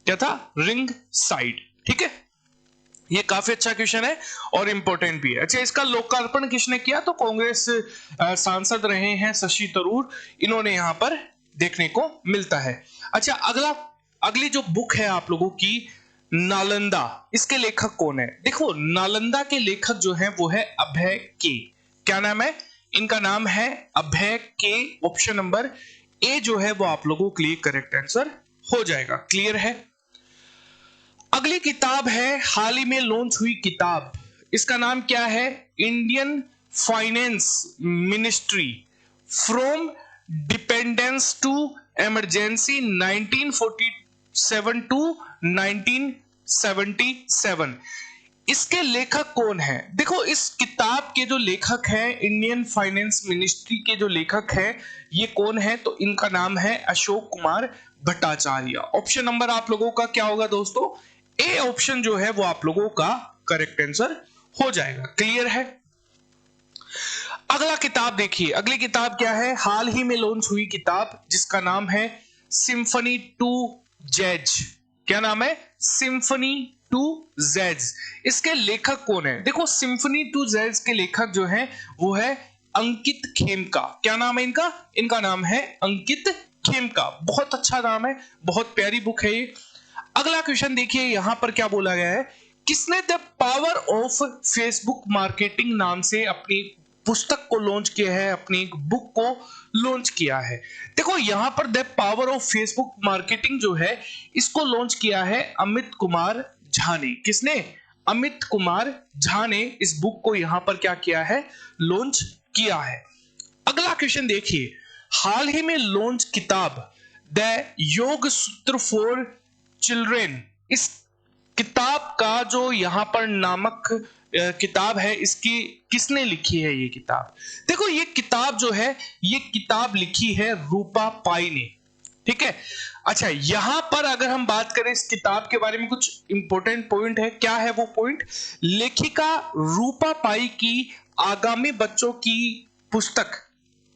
क्या था? Ring side. ठीक है, ये काफी अच्छा क्वेश्चन है और इंपॉर्टेंट भी है। अच्छा, इसका लोकार्पण किसने किया? तो कांग्रेस सांसद रहे हैं शशि थरूर, इन्होंने यहां पर देखने को मिलता है। अच्छा, अगली जो बुक है आप लोगों की नालंदा, इसके लेखक कौन है? देखो नालंदा के लेखक जो है वो है अभय के। क्या नाम है इनका? नाम है अभय के। ऑप्शन नंबर ए जो है वो आप लोगों के लिए करेक्ट आंसर हो जाएगा। क्लियर है? अगली किताब है हाल ही में लॉन्च हुई किताब, इसका नाम क्या है? Indian finance ministry from dependence to emergency 1947 to 1977। इसके लेखक कौन है? देखो इस किताब के जो लेखक हैं, इंडियन फाइनेंस मिनिस्ट्री के जो लेखक हैं, ये कौन है? तो इनका नाम है अशोक कुमार भट्टाचार्य। ऑप्शन नंबर आप लोगों का क्या होगा दोस्तों? ए ऑप्शन जो है वो आप लोगों का करेक्ट आंसर हो जाएगा। क्लियर है? अगला किताब देखिए, अगली किताब क्या है? हाल ही में लॉन्च हुई किताब जिसका नाम है सिंफनी टू जैज। क्या नाम है? Symphony to jazz. इसके लेखक कौन है? देखो सिंफनी टू जैज के लेखक जो है वो है अंकित खेमका। क्या नाम है इनका? इनका नाम है अंकित खेमका। बहुत अच्छा नाम है, बहुत प्यारी बुक है ये। अगला क्वेश्चन देखिए, यहां पर क्या बोला गया है? किसने the power of Facebook marketing नाम से अपनी पुस्तक को लॉन्च किया है, अपनी एक बुक को लॉन्च किया है? देखो यहां पर the power of Facebook marketing जो है इसको लॉन्च किया है अमित कुमार झा ने। किसने? अमित कुमार झा ने इस बुक को यहां पर क्या किया है? लॉन्च किया है। अगला क्वेश्चन देखिए, हाल ही में लॉन्च किताब द योग सूत्र फॉर चिल्ड्रेन, इस किताब का जो यहां पर नामक किताब है, इसकी किसने लिखी है ये किताब? देखो ये किताब जो है, ये किताब लिखी है रूपा पाई ने। ठीक है? अच्छा, यहां पर अगर हम बात करें इस किताब के बारे में, कुछ इंपॉर्टेंट पॉइंट है। क्या है वो पॉइंट? लेखिका रूपा पाई की आगामी बच्चों की पुस्तक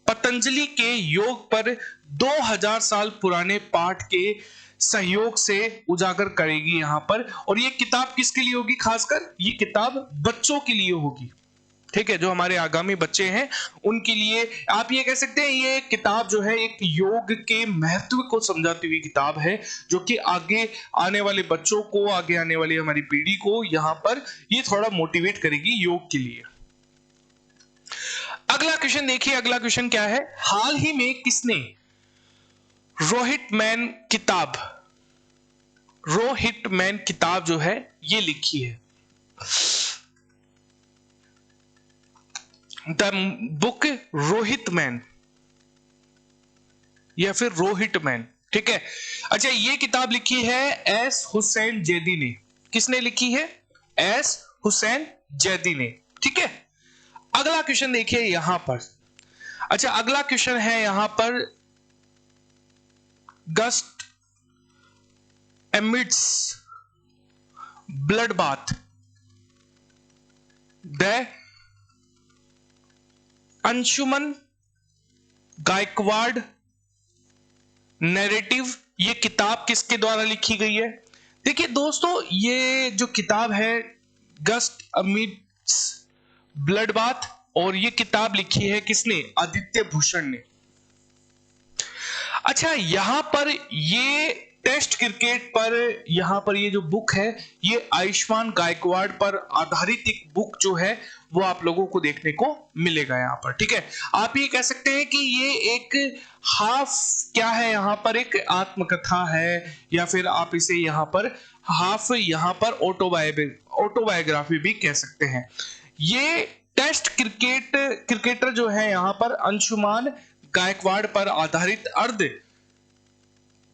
पतंजलि के योग पर 2000 साल पुराने पाठ के सहयोग से उजागर करेगी यहां पर। और ये किताब किसके लिए होगी? खासकर ये किताब बच्चों के लिए होगी। ठीक है? जो हमारे आगामी बच्चे हैं उनके लिए आप ये कह सकते हैं, ये किताब जो है एक योग के महत्व को समझाती हुई किताब है, जो कि आगे आने वाले बच्चों को, आगे आने वाली हमारी पीढ़ी को यहां पर ये थोड़ा मोटिवेट करेगी योग के लिए। अगला क्वेश्चन देखिए, अगला क्वेश्चन क्या है? हाल ही में किसने रोहित मैन किताब, रोहित मैन किताब जो है ये लिखी है? द बुक रोहित मैन या फिर रोहित मैन। ठीक है? अच्छा, ये किताब लिखी है एस हुसैन जैदी ने। किसने लिखी है? एस हुसैन जैदी ने। ठीक है? अगला क्वेश्चन देखिए यहां पर। अच्छा, अगला क्वेश्चन है यहां पर, गस्ट amidst blood bath the Anshuman Gaekwad narrative, ये किताब किसके द्वारा लिखी गई है? देखिए दोस्तों, ये जो किताब है गस्ट अमिट्स ब्लड बाथ, और ये किताब लिखी है किसने? आदित्य भूषण ने। अच्छा, यहां पर ये टेस्ट क्रिकेट पर, यहां पर ये जो बुक है ये आयुष्मान गायकवाड़ पर आधारित एक बुक जो है वो आप लोगों को देखने को मिलेगा यहां पर। ठीक है? आप ये कह सकते हैं कि ये एक हाफ क्या है, यहां पर एक आत्मकथा है, या फिर आप इसे यहां पर हाफ यहां पर ऑटोबायोग्राफी भी कह सकते हैं। ये टेस्ट क्रिकेटर जो है यहां पर अंशुमान गायकवाड़ पर आधारित अर्ध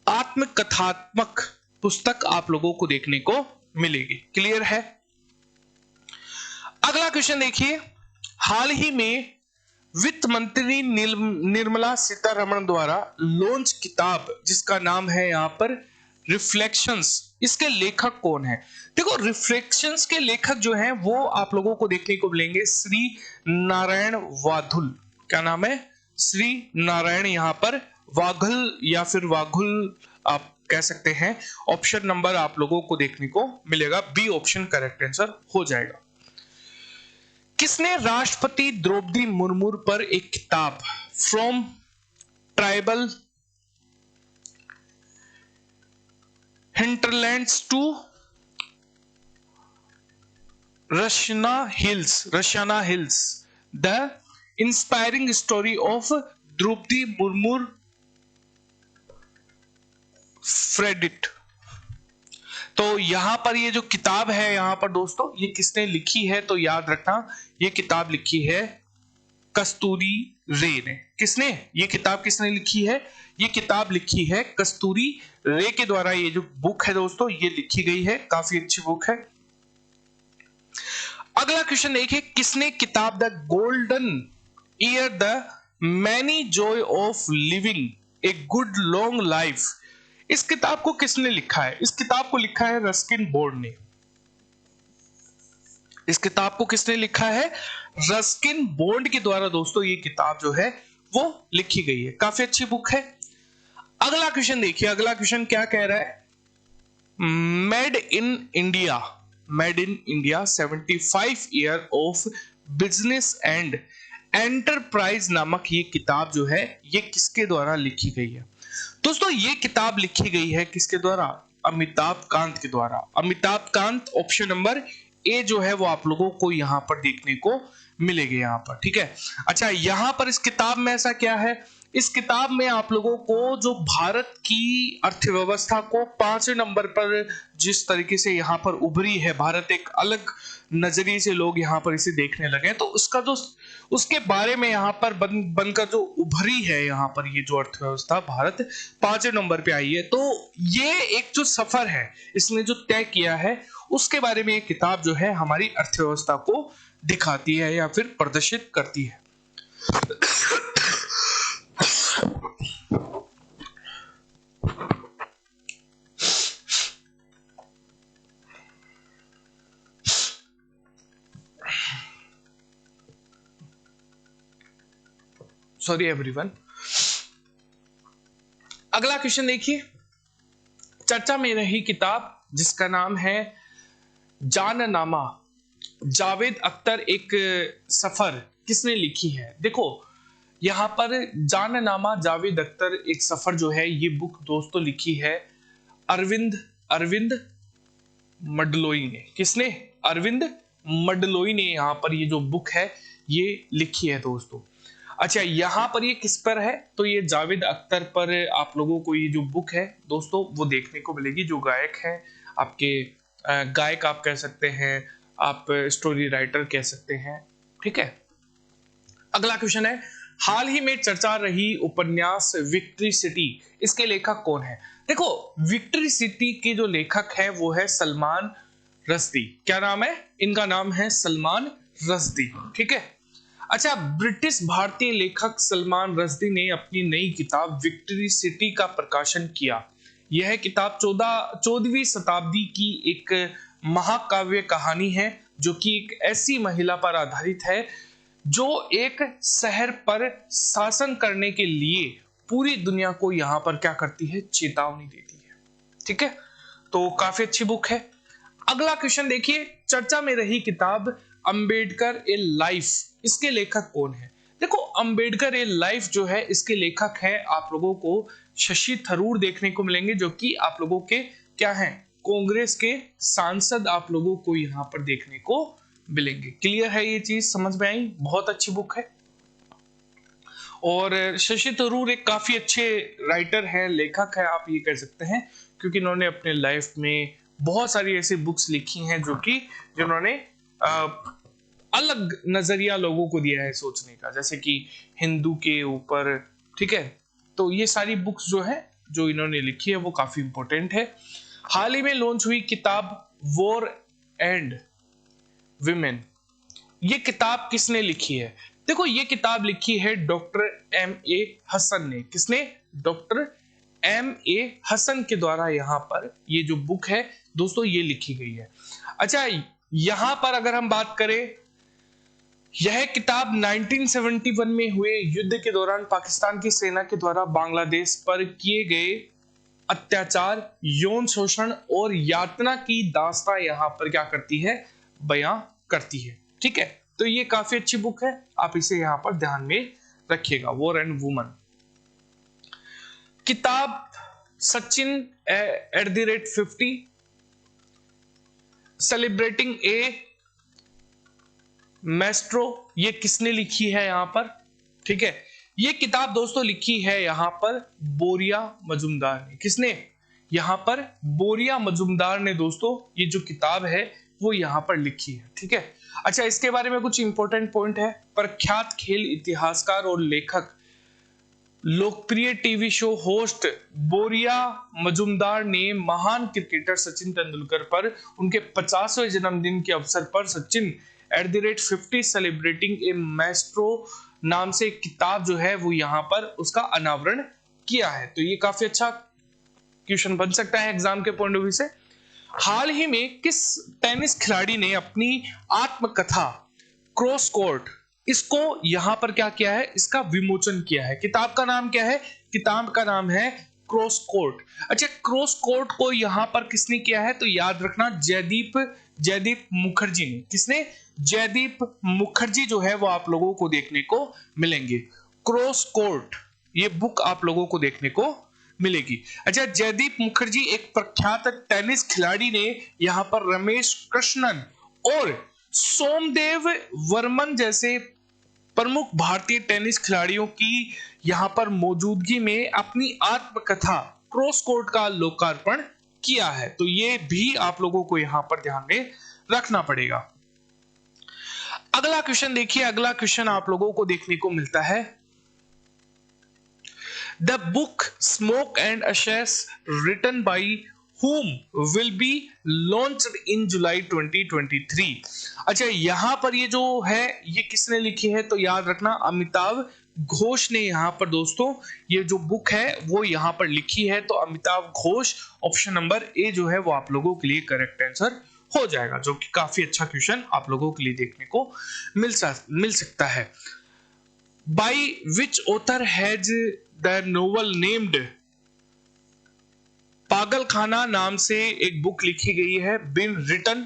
आत्मकथात्मक पुस्तक आप लोगों को देखने को मिलेगी। क्लियर है? अगला क्वेश्चन देखिए, हाल ही में वित्त मंत्री निर्मला सीतारमण द्वारा लॉन्च किताब जिसका नाम है यहां पर रिफ्लेक्शंस, इसके लेखक कौन है? देखो रिफ्लेक्शंस के लेखक जो हैं वो आप लोगों को देखने को मिलेंगे श्री नारायण वाधुल। क्या नाम है? श्री नारायण यहां पर वाघल या फिर वाघुल आप कह सकते हैं। ऑप्शन नंबर आप लोगों को देखने को मिलेगा बी ऑप्शन करेक्ट आंसर हो जाएगा। किसने राष्ट्रपति द्रौपदी मुर्मू पर एक किताब from tribal hinterlands to Raisina hills, the inspiring story of Droupadi Murmu फ्रेडिट। तो यहां पर ये जो किताब है यहां पर दोस्तों, ये किसने लिखी है? तो याद रखना, ये किताब लिखी है कस्तूरी रे ने। किसने? ये किताब किसने लिखी है? ये किताब लिखी है कस्तूरी रे के द्वारा। ये जो बुक है दोस्तों, ये लिखी गई है, काफी अच्छी बुक है। अगला क्वेश्चन देखिए, किसने किताब the golden year the many Joy of living a good long life, इस किताब को किसने लिखा है? इस किताब को लिखा है रस्किन बॉन्ड ने। इस किताब को किसने लिखा है? रस्किन बॉन्ड के द्वारा दोस्तों ये किताब जो है वो लिखी गई है, काफी अच्छी बुक है। अगला क्वेश्चन देखिए, अगला क्वेश्चन क्या कह रहा है? Made in India, made in India 75 year of business and enterprise नामक ये किताब जो है ये किसके द्वारा लिखी गई है? दोस्तों ये किताब लिखी गई है किसके द्वारा? अमिताभ कांत के द्वारा। Amitabh Kant, option number A जो है वो आप लोगों को यहां पर देखने को मिलेगी यहां पर, ठीक है। अच्छा, यहां पर इस किताब में ऐसा क्या है? इस किताब में आप लोगों को जो भारत की अर्थव्यवस्था को 5वें नंबर पर जिस तरीके से यहाँ पर उभरी है, भारत एक अलग नजरिए से लोग यहाँ पर इसे देखने लगे, तो उसका जो उसके बारे में यहाँ पर बनकर जो उभरी है यहाँ पर ये जो अर्थव्यवस्था भारत 5वें नंबर पे आई है, तो ये एक जो सफर है इसने जो तय किया है उसके बारे में ये किताब जो है हमारी अर्थव्यवस्था को दिखाती है या फिर प्रदर्शित करती है। Sorry everyone. अगला क्वेश्चन देखिए, चर्चा में रही किताब जिसका नाम है जाननामा, जावेद अख्तर एक सफर, किसने लिखी है? देखो यहां पर जाननामा जावेद अख्तर एक सफर जो है ये बुक दोस्तों लिखी है अरविंद अरविंद मडलोई ने। किसने? अरविंद मडलोई ने यहां पर ये जो बुक है ये लिखी है दोस्तों। अच्छा, यहां पर ये किस पर है? तो ये जावेद अख्तर पर आप लोगों को ये जो बुक है दोस्तों वो देखने को मिलेगी, जो गायक है आपके गायक आप कह सकते हैं, आप स्टोरी राइटर कह सकते हैं, ठीक है। अगला क्वेश्चन है, हाल ही में चर्चा रही उपन्यास विक्ट्री सिटी, इसके लेखक कौन है? देखो विक्ट्री सिटी के जो लेखक है वो है सलमान रश्दी। क्या नाम है इनका? नाम है सलमान रश्दी, ठीक है। अच्छा, ब्रिटिश भारतीय लेखक सलमान रश्दी ने अपनी नई किताब विक्ट्री सिटी का प्रकाशन किया। यह किताब 14वीं शताब्दी की एक महाकाव्य कहानी है जो कि एक ऐसी महिला पर आधारित है जो एक शहर पर शासन करने के लिए पूरी दुनिया को यहां पर क्या करती है? चेतावनी देती है, ठीक है। तो काफी अच्छी बुक है। अगला क्वेश्चन देखिए, चर्चा में रही किताब अंबेडकर ए लाइफ, इसके लेखक कौन है? देखो अंबेडकर ए लाइफ जो है इसके लेखक है आप लोगों को शशि थरूर देखने को मिलेंगे, जो कि आप लोगों के क्या हैं? कांग्रेस के सांसद आप लोगों को यहां पर देखने को मिलेंगे। क्लियर है ये चीज? समझ में आई? बहुत अच्छी बुक है। और शशि थरूर एक काफी अच्छे राइटर है, लेखक है आप ये कह सकते हैं, क्योंकि इन्होंने अपने लाइफ में बहुत सारी ऐसी बुक्स लिखी हैं जो कि जिन्होंने अलग नजरिया लोगों को दिया है सोचने का, जैसे कि हिंदू के ऊपर, ठीक है। तो ये सारी बुक्स जो है जो इन्होंने लिखी है वो काफी इंपॉर्टेंट है। हाल ही में लॉन्च हुई किताब वॉर एंड विमेन, ये किताब किसने लिखी है? देखो ये किताब लिखी है डॉक्टर M.A. हसन ने। किसने? Doctor M.A. हसन के द्वारा यहाँ पर ये जो बुक है दोस्तों ये लिखी गई है। अच्छा, यहां पर अगर हम बात करें, यह किताब 1971 में हुए युद्ध के दौरान पाकिस्तान की सेना के द्वारा बांग्लादेश पर किए गए अत्याचार, यौन शोषण और यातना की दास्तां यहां पर क्या करती है? बयां करती है, ठीक है। तो ये काफी अच्छी बुक है, आप इसे यहां पर ध्यान में रखिएगा। वॉर एंड वुमन किताब सचिन @50 सेलिब्रेटिंग ए मैस्ट्रो, ये किसने लिखी है यहाँ पर? ठीक है, ये किताब दोस्तों लिखी है यहाँ पर बोरिया मजुमदार ने। किसने? यहाँ पर बोरिया मजुमदार ने दोस्तों ये जो किताब है वो यहाँ पर लिखी है। ठीक है, अच्छा इसके बारे में कुछ इंपॉर्टेंट पॉइंट है। प्रख्यात खेल इतिहासकार और लेखक, लोकप्रिय टीवी शो होस्ट बोरिया मजुमदार ने महान क्रिकेटर सचिन तेंदुलकर पर उनके 50वें जन्मदिन के अवसर पर सचिन @50 सेलिब्रेटिंग ए मैस्ट्रो नाम से एक किताब जो है वो यहाँ पर उसका अनावरण किया है। तो ये काफी अच्छा क्वेश्चन बन सकता है एग्जाम के पॉइंट ऑफ व्यू से। हाल ही में किस टेनिस खिलाड़ी ने अपनी आत्मकथा क्रॉस कोर्ट, इसको यहां पर क्या किया है? इसका विमोचन किया है। किताब का नाम क्या है? किताब का नाम है क्रॉस कोर्ट। अच्छा, क्रॉस कोर्ट को यहां पर किसने किया है? तो याद रखना जयदीप मुखर्जी ने। किसने? जयदीप मुखर्जी जो है वो आप लोगों को देखने को मिलेंगे। क्रॉस कोर्ट ये बुक आप लोगों को देखने को मिलेगी। अच्छा, जयदीप मुखर्जी एक प्रख्यात टेनिस खिलाड़ी ने यहाँ पर रमेश कृष्णन और सोमदेव वर्मन जैसे प्रमुख भारतीय टेनिस खिलाड़ियों की यहाँ पर मौजूदगी में अपनी आत्मकथा क्रॉस कोर्ट का लोकार्पण किया है। तो ये भी आप लोगों को यहाँ पर ध्यान में रखना पड़ेगा। अगला क्वेश्चन देखिए, अगला क्वेश्चन आप लोगों को देखने को मिलता है, the book smoke and ashes written by whom will be launched in July 2023। अच्छा, यहां पर ये जो है ये किसने लिखी है? तो याद रखना अमिताभ घोष ने यहाँ पर दोस्तों ये जो बुक है वो यहाँ पर लिखी है। तो Amitabh Ghosh, option number A जो है वो आप लोगों के लिए करेक्ट आंसर हो जाएगा, जो कि काफी अच्छा क्वेश्चन आप लोगों के लिए देखने को मिल सकता है। By which author has the novel named, पागल खाना नाम से एक बुक लिखी गई है, बिन रिटन,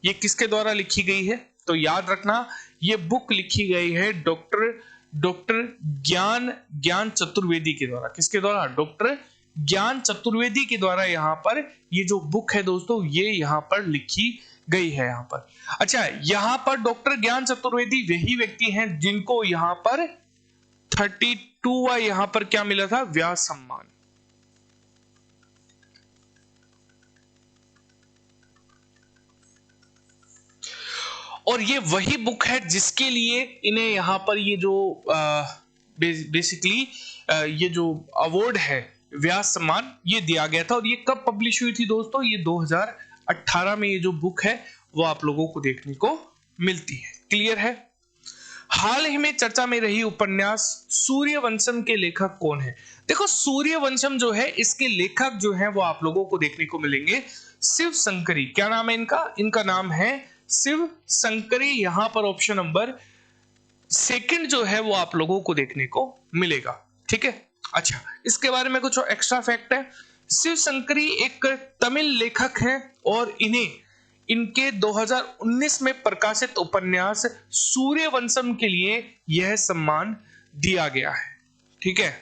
ये किसके द्वारा लिखी गई है? तो याद रखना ये बुक लिखी गई है डॉक्टर ज्ञान चतुर्वेदी के द्वारा। किसके द्वारा? डॉक्टर ज्ञान चतुर्वेदी के द्वारा यहाँ पर ये जो बुक है दोस्तों ये यहाँ पर लिखी गई है यहाँ पर। अच्छा, यहाँ पर डॉक्टर ज्ञान चतुर्वेदी वही व्यक्ति हैं जिनको यहाँ पर 32वां यहाँ पर क्या मिला था? व्यास सम्मान। और ये वही बुक है जिसके लिए इन्हें यहाँ पर ये जो बेसिकली ये जो अवार्ड है व्यास सम्मान ये दिया गया था। और ये कब पब्लिश हुई थी दोस्तों? ये 2018 में ये जो बुक है वो आप लोगों को देखने को मिलती है। क्लियर है? हाल ही में चर्चा में रही उपन्यास सूर्यवंशम के लेखक कौन है? देखो, सूर्यवंशम जो है इसके लेखक जो है वो आप लोगों को देखने को मिलेंगे शिव शंकरी। क्या नाम है इनका? इनका नाम है शिव शंकरी। यहां पर ऑप्शन नंबर सेकंड जो है वो आप लोगों को देखने को मिलेगा। ठीक है, अच्छा इसके बारे में कुछ एक्स्ट्रा फैक्ट है। शिव शंकरी एक तमिल लेखक हैं और इनके 2019 में प्रकाशित उपन्यास सूर्यवंशम के लिए यह सम्मान दिया गया है। ठीक है,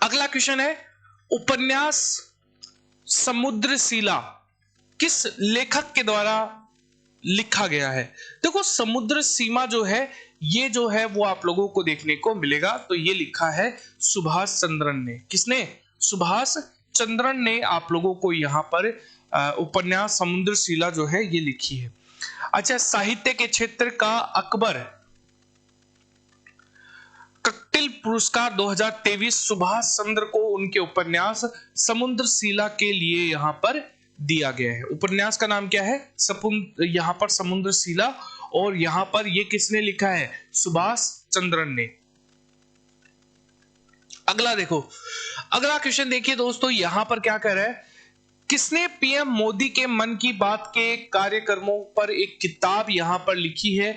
अगला क्वेश्चन है, उपन्यास समुद्रशीला किस लेखक के द्वारा लिखा गया है? देखो, समुद्र सीमा जो है ये जो है वो आप लोगों को देखने को मिलेगा। तो ये लिखा है सुभाष चंद्रन ने। किसने? सुभाष चंद्रन ने आप लोगों को यहाँ पर उपन्यास समुद्रशीला जो है ये लिखी है। अच्छा, साहित्य के क्षेत्र का अकबर कक्टिल पुरस्कार 2023 सुभाष चंद्र को उनके उपन्यास समुद्रशीला के लिए यहाँ पर दिया गया है। उपन्यास का नाम क्या है? यहाँ पर समुद्रशीला। और यहाँ पर ये किसने लिखा है? सुभाष चंद्रन ने। अगला देखो, अगला क्वेश्चन देखिए दोस्तों, यहाँ पर क्या कह रहा है, किसने पीएम मोदी के मन की बात के कार्यक्रमों पर एक किताब यहाँ पर लिखी है?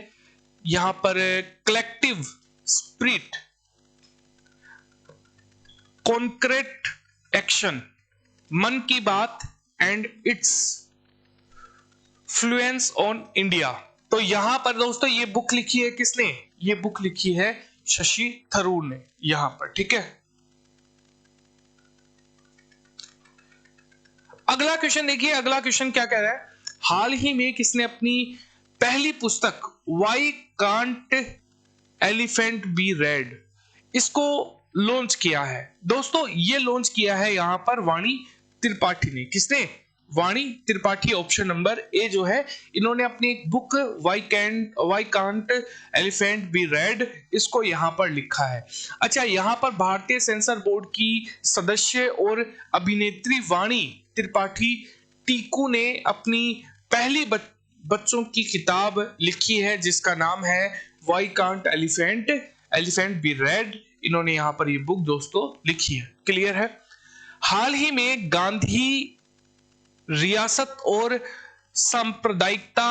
यहाँ पर कलेक्टिव स्पिरिट, कॉन्क्रीट एक्शन, मन की बात and it's Fluence on India. तो यहां पर दोस्तों ये बुक लिखी है किसने? ये बुक लिखी है शशि थरूर ने यहां पर, ठीक है। अगला क्वेश्चन देखिए, अगला क्वेश्चन क्या कह रहा है, हाल ही में किसने अपनी पहली पुस्तक why can't elephant be red इसको लॉन्च किया है। दोस्तों ये लॉन्च किया है यहां पर वाणी त्रिपाठी ने। किसने? Vani Tripathi, option number A जो है, इन्होंने अपनी एक book why can't elephant be red इसको यहां पर लिखा है। अच्छा, यहां पर भारतीय सेंसर बोर्ड की सदस्य और अभिनेत्री वाणी त्रिपाठी टीकू ने अपनी पहली बच्चों की किताब लिखी है जिसका नाम है why can't elephant be red. इन्होंने यहां पर ये बुक दोस्तों लिखी है। क्लियर है। हाल ही में गांधी रियासत और सांप्रदायिकता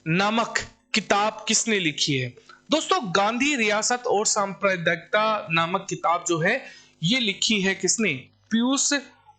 नामक किताब किसने लिखी है? दोस्तों गांधी रियासत और सांप्रदायिकता नामक किताब जो है ये लिखी है किसने? पीयूष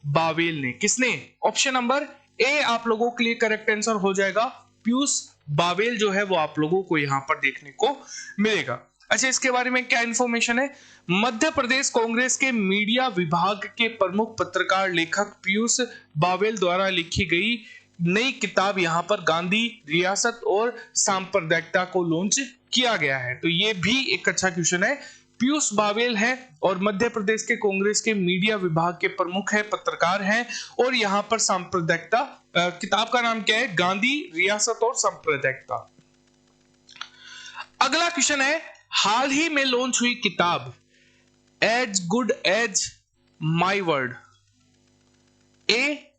बावेल ने। किसने? ऑप्शन नंबर ए आप लोगों के लिए करेक्ट आंसर हो जाएगा। पीयूष बावेल जो है वो आप लोगों को यहां पर देखने को मिलेगा। अच्छा, इसके बारे में क्या इंफॉर्मेशन है? मध्य प्रदेश कांग्रेस के मीडिया विभाग के प्रमुख पत्रकार लेखक पीयूष बावेल द्वारा लिखी गई नई किताब यहां पर गांधी रियासत और सांप्रदायिकता को लॉन्च किया गया है। तो ये भी एक अच्छा क्वेश्चन है। पीयूष बावेल है और मध्य प्रदेश के कांग्रेस के मीडिया विभाग के प्रमुख है, पत्रकार हैं, और यहां पर सांप्रदायिकता किताब का नाम क्या है? गांधी रियासत और सांप्रदायिकता। अगला क्वेश्चन है, हाल ही में लॉन्च हुई किताब as good as my word a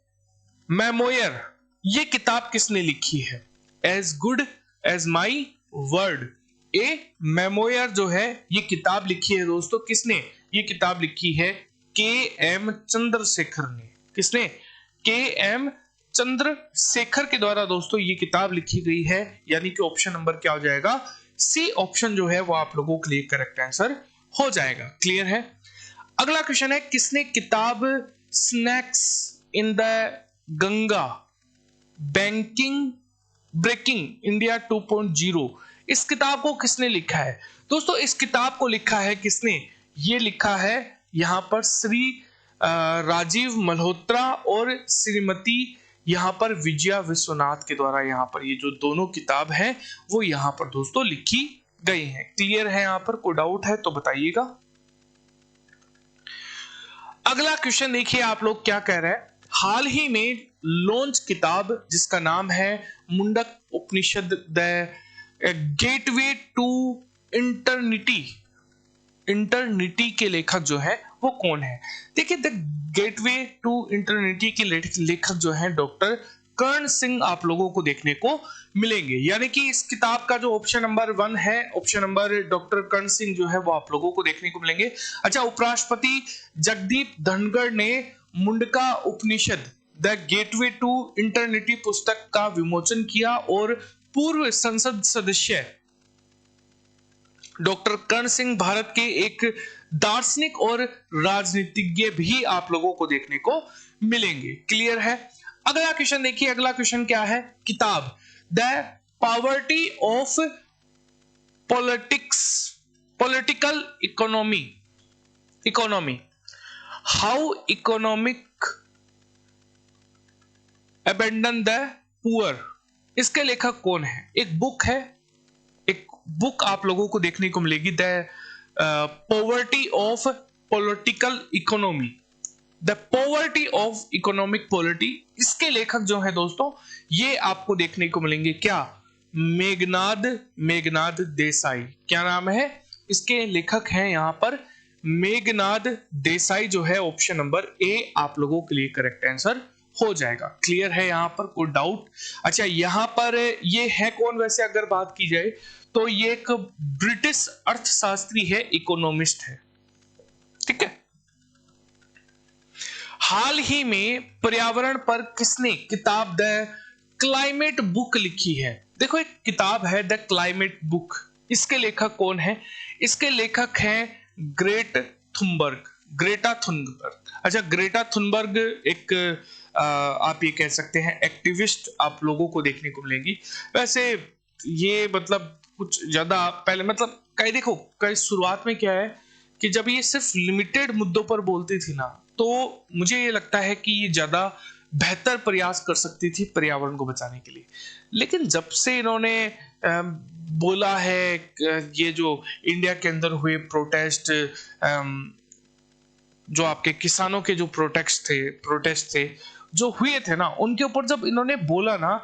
memoir, ये किताब किसने लिखी है? As good as my word a memoir जो है ये किताब लिखी है दोस्तों। किसने? ये किताब लिखी है के एम चंद्रशेखर ने। किसने? के एम चंद्रशेखर के द्वारा दोस्तों ये किताब लिखी गई है, यानी कि ऑप्शन नंबर क्या हो जाएगा? सी ऑप्शन जो है वो आप लोगों के लिए करेक्ट आंसर हो जाएगा। क्लियर है। अगला क्वेश्चन है, किसने किताब snakes in the Ganga banking breaking India 2.0 इस किताब को किसने लिखा है? दोस्तों इस किताब को लिखा है किसने? ये लिखा है यहां पर श्री राजीव मल्होत्रा और श्रीमती यहां पर विजया विश्वनाथ के द्वारा यहां पर ये जो दोनों किताब है वो यहां पर दोस्तों लिखी गई हैं। क्लियर है? यहां पर कोई डाउट है तो बताइएगा। अगला क्वेश्चन देखिए आप लोग क्या कह रहे हैं, हाल ही में लॉन्च किताब जिसका नाम है मुंडक उपनिषद द गेटवे टू इंटरनिटी के लेखक जो है वो कौन है? देखिए द गेटवे टू इंटरनिटी के लेखक जो है डॉक्टर कर्ण सिंह आप लोगों को देखने को मिलेंगे, यानी कि इस किताब का जो ऑप्शन नंबर 1 है, ऑप्शन नंबर डॉक्टर कर्ण सिंह जो है वो आप लोगों को देखने को मिलेंगे। अच्छा, उपराष्ट्रपति जगदीप धनखड़ ने मुंडका उपनिषद द गेटवे टू इंटरनिटी पुस्तक का विमोचन किया और पूर्व संसद सदस्य डॉक्टर कर्ण सिंह भारत के एक दार्शनिक और राजनीतिज्ञ भी आप लोगों को देखने को मिलेंगे। क्लियर है। अगला क्वेश्चन देखिए, अगला क्वेश्चन क्या है, किताब the poverty of political economy how economic abandon the poor, इसके लेखक कौन है? एक बुक है, एक बुक आप लोगों को देखने को मिलेगी the poverty of political economy, the poverty of economic polity. इसके लेखक जो है दोस्तों ये आपको देखने को मिलेंगे क्या? मेघनाद देसाई। क्या नाम है? इसके लेखक हैं यहां पर मेघनाद देसाई जो है ऑप्शन नंबर ए आप लोगों के लिए करेक्ट आंसर हो जाएगा। क्लियर है? यहां पर कोई डाउट? अच्छा, यहां पर ये है कौन वैसे अगर बात की जाए तो ये एक ब्रिटिश अर्थशास्त्री है, इकोनॉमिस्ट है। ठीक है। हाल ही में पर्यावरण पर किसने किताब द क्लाइमेट बुक लिखी है? देखो एक किताब है द क्लाइमेट बुक, इसके लेखक कौन है? इसके लेखक हैं ग्रेटा थुनबर्ग। अच्छा, ग्रेटा थुनबर्ग एक आप ये कह सकते हैं एक्टिविस्ट आप लोगों को देखने को मिलेंगी। वैसे ये मतलब कुछ ज्यादा पहले मतलब कई देखो कई शुरुआत में क्या है कि जब ये सिर्फ लिमिटेड मुद्दों पर बोलती थी ना, तो मुझे ये लगता है कि ये ज्यादा बेहतर प्रयास कर सकती थी पर्यावरण को बचाने के लिए। लेकिन जब से इन्होंने बोला है ये जो इंडिया के अंदर हुए प्रोटेस्ट, जो आपके किसानों के जो प्रोटेस्ट थे जो हुए थे ना, उनके ऊपर जब इन्होंने बोला ना,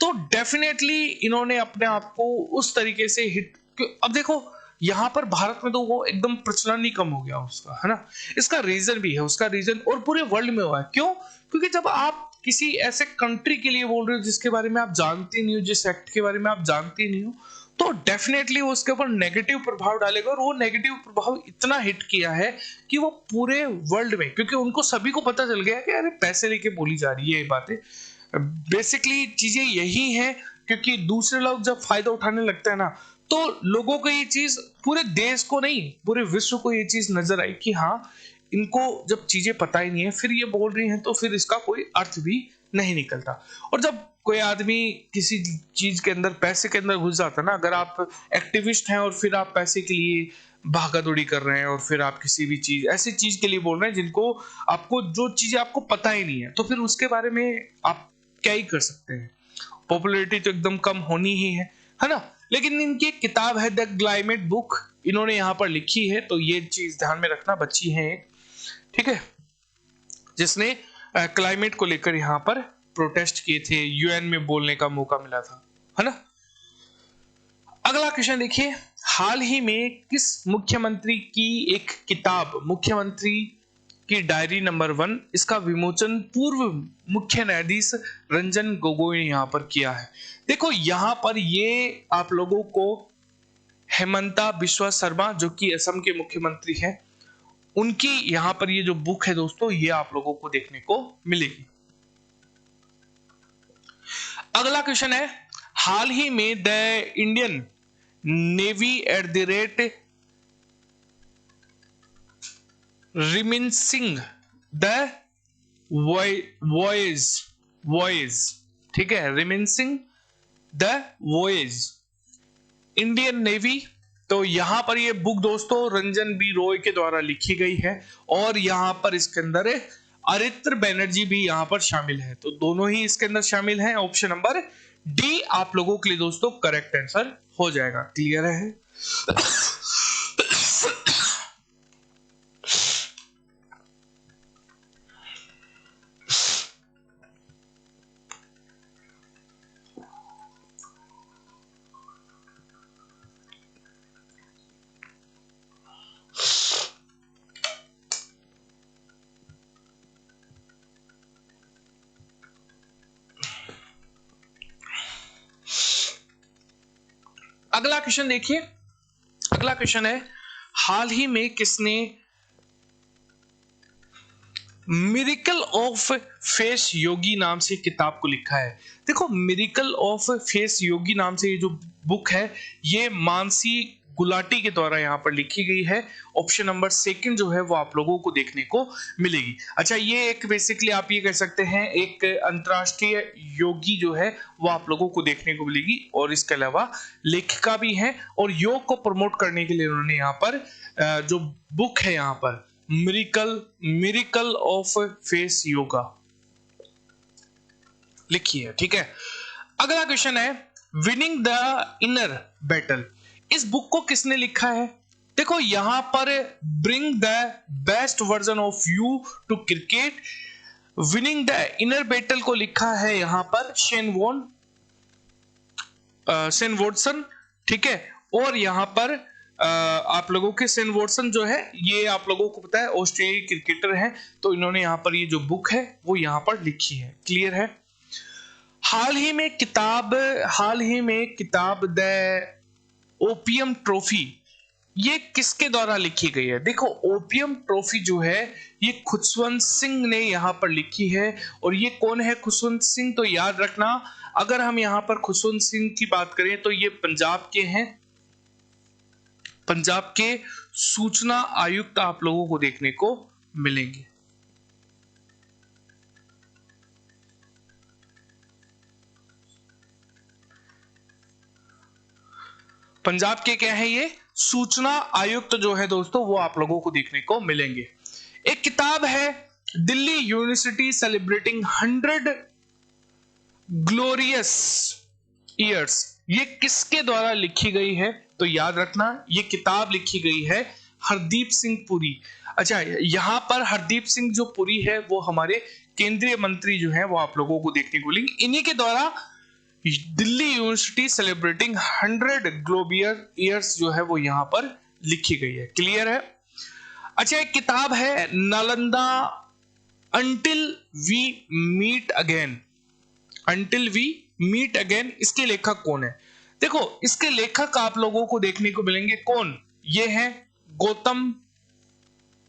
तो डेफिनेटली इन्होंने अपने आप को उस तरीके से हिट। अब देखो यहाँ पर भारत में तो वो एकदम प्रचलन ही कम हो गया उसका, है ना। इसका रीजन भी है, उसका रीजन और पूरे वर्ल्ड में हुआ है। क्यों? क्योंकि जब आप किसी ऐसे कंट्री के लिए बोल रहे हो जिसके बारे में आप जानते नहीं हो, जिस एक्ट के बारे में आप जानते नहीं हो, तो डेफिनेटली वो उसके ऊपर नेगेटिव प्रभाव डालेगा। और वो नेगेटिव प्रभाव इतना हिट किया है कि वो पूरे वर्ल्ड में, क्योंकि उनको सभी को पता चल गया कि अरे पैसे लेके बोली जा रही है ये बातें। बेसिकली चीजें यही हैं, क्योंकि दूसरे लोग जब फायदा उठाने लगते हैं ना, तो लोगों को ये चीज, पूरे देश को नहीं पूरे विश्व को ये चीज नजर आई कि हाँ, इनको जब चीजें पता ही नहीं है फिर ये बोल रही हैं, तो फिर इसका कोई अर्थ भी नहीं निकलता। और जब कोई आदमी किसी चीज के अंदर, पैसे के अंदर घुस जाता है ना, अगर आप एक्टिविस्ट हैं और फिर आप पैसे के लिए भागा दौड़ी कर रहे हैं, और फिर आप किसी भी चीज, ऐसी चीज के लिए बोल रहे हैं जिनको, आपको जो चीजें आपको पता ही नहीं है, तो फिर उसके बारे में आप क्या ही कर सकते हैं। पॉपुलैरिटी तो एकदम कम होनी ही है ना। लेकिन इनकी एक किताब है द क्लाइमेट बुक, इन्होंने यहाँ पर लिखी है, तो ये चीज ध्यान में रखना। बच्ची है एक, ठीक है, जिसने क्लाइमेट को लेकर यहाँ पर प्रोटेस्ट किए थे, यूएन में बोलने का मौका मिला था, है ना। अगला क्वेश्चन देखिए, हाल ही में किस मुख्यमंत्री की एक किताब, मुख्यमंत्री की डायरी नंबर 1, इसका विमोचन पूर्व मुख्य न्यायाधीश रंजन गोगोई ने यहां पर किया है। देखो यहां पर ये आप लोगों को हेमंता बिश्वा शर्मा, जो कि असम के मुख्यमंत्री हैं, उनकी यहां पर ये जो बुक है दोस्तों, ये आप लोगों को देखने को मिलेगी। अगला क्वेश्चन है, हाल ही में the Indian Navy at the rate reminiscing the voyage voyage ठीक है, reminiscing the voyage Indian Navy. तो यहां पर ये बुक दोस्तों रंजन बी रॉय के द्वारा लिखी गई है, और यहां पर इसके अंदर अरित्र बैनर्जी भी यहां पर शामिल है। तो दोनों ही इसके अंदर शामिल हैं। ऑप्शन नंबर डी आप लोगों के लिए दोस्तों करेक्ट आंसर हो जाएगा। क्लियर है? अगला क्वेश्चन देखिए, अगला क्वेश्चन है, हाल ही में किसने मिरिकल ऑफ फेस योगी नाम से किताब को लिखा है? देखो मिरिकल ऑफ फेस योगी नाम से ये जो बुक है, ये मानसी गुलाटी के द्वारा यहाँ पर लिखी गई है। ऑप्शन नंबर सेकंड जो है वो आप लोगों को देखने को मिलेगी। अच्छा, ये एक बेसिकली आप ये कह सकते हैं एक अंतरराष्ट्रीय योगी जो है वो आप लोगों को देखने को मिलेगी, और इसके अलावा लेखिका भी है, और योग को प्रमोट करने के लिए उन्होंने यहाँ पर जो बुक है यहाँ पर मिरिकल ऑफ फेस योगा लिखी है। ठीक है, अगला क्वेश्चन है, विनिंग द इनर बैटल, इस बुक को किसने लिखा है? देखो यहां पर bring the best version of you to cricket, winning the inner battle को लिखा है यहां पर शेन वॉटसन। ठीक है, और यहां पर आप लोगों के शेन वॉटसन जो है, ये आप लोगों को पता है ऑस्ट्रेलियाई क्रिकेटर हैं, तो इन्होंने यहां पर ये जो बुक है वो यहां पर लिखी है। क्लियर है? हाल ही में किताब द ओपियम ट्रॉफी, ये किसके द्वारा लिखी गई है? देखो ओपियम ट्रॉफी जो है ये खुशवंत सिंह ने यहां पर लिखी है। और ये कौन है खुशवंत सिंह? तो याद रखना, अगर हम यहां पर खुशवंत सिंह की बात करें तो ये पंजाब के हैं, पंजाब के सूचना आयुक्त आप लोगों को देखने को मिलेंगे। पंजाब के क्या है ये? सूचना आयुक्त जो है दोस्तों वो आप लोगों को देखने को मिलेंगे। एक किताब है Delhi university celebrating 100 glorious years, ये किसके द्वारा लिखी गई है? तो याद रखना ये किताब लिखी गई है हरदीप सिंह पुरी। अच्छा, यहां पर हरदीप सिंह जो पुरी है वो हमारे केंद्रीय मंत्री जो है वो आप लोगों को देखने को मिलेंगे। इन्हीं के द्वारा दिल्ली यूनिवर्सिटी सेलिब्रेटिंग 100 ग्लोबियर ईयर्स जो है वो यहां पर लिखी गई है। क्लियर है? अच्छा, एक किताब है Nalanda until we meet again, until we meet again, इसके लेखक कौन है? देखो, इसके लेखक आप लोगों को देखने को मिलेंगे कौन? ये है गौतम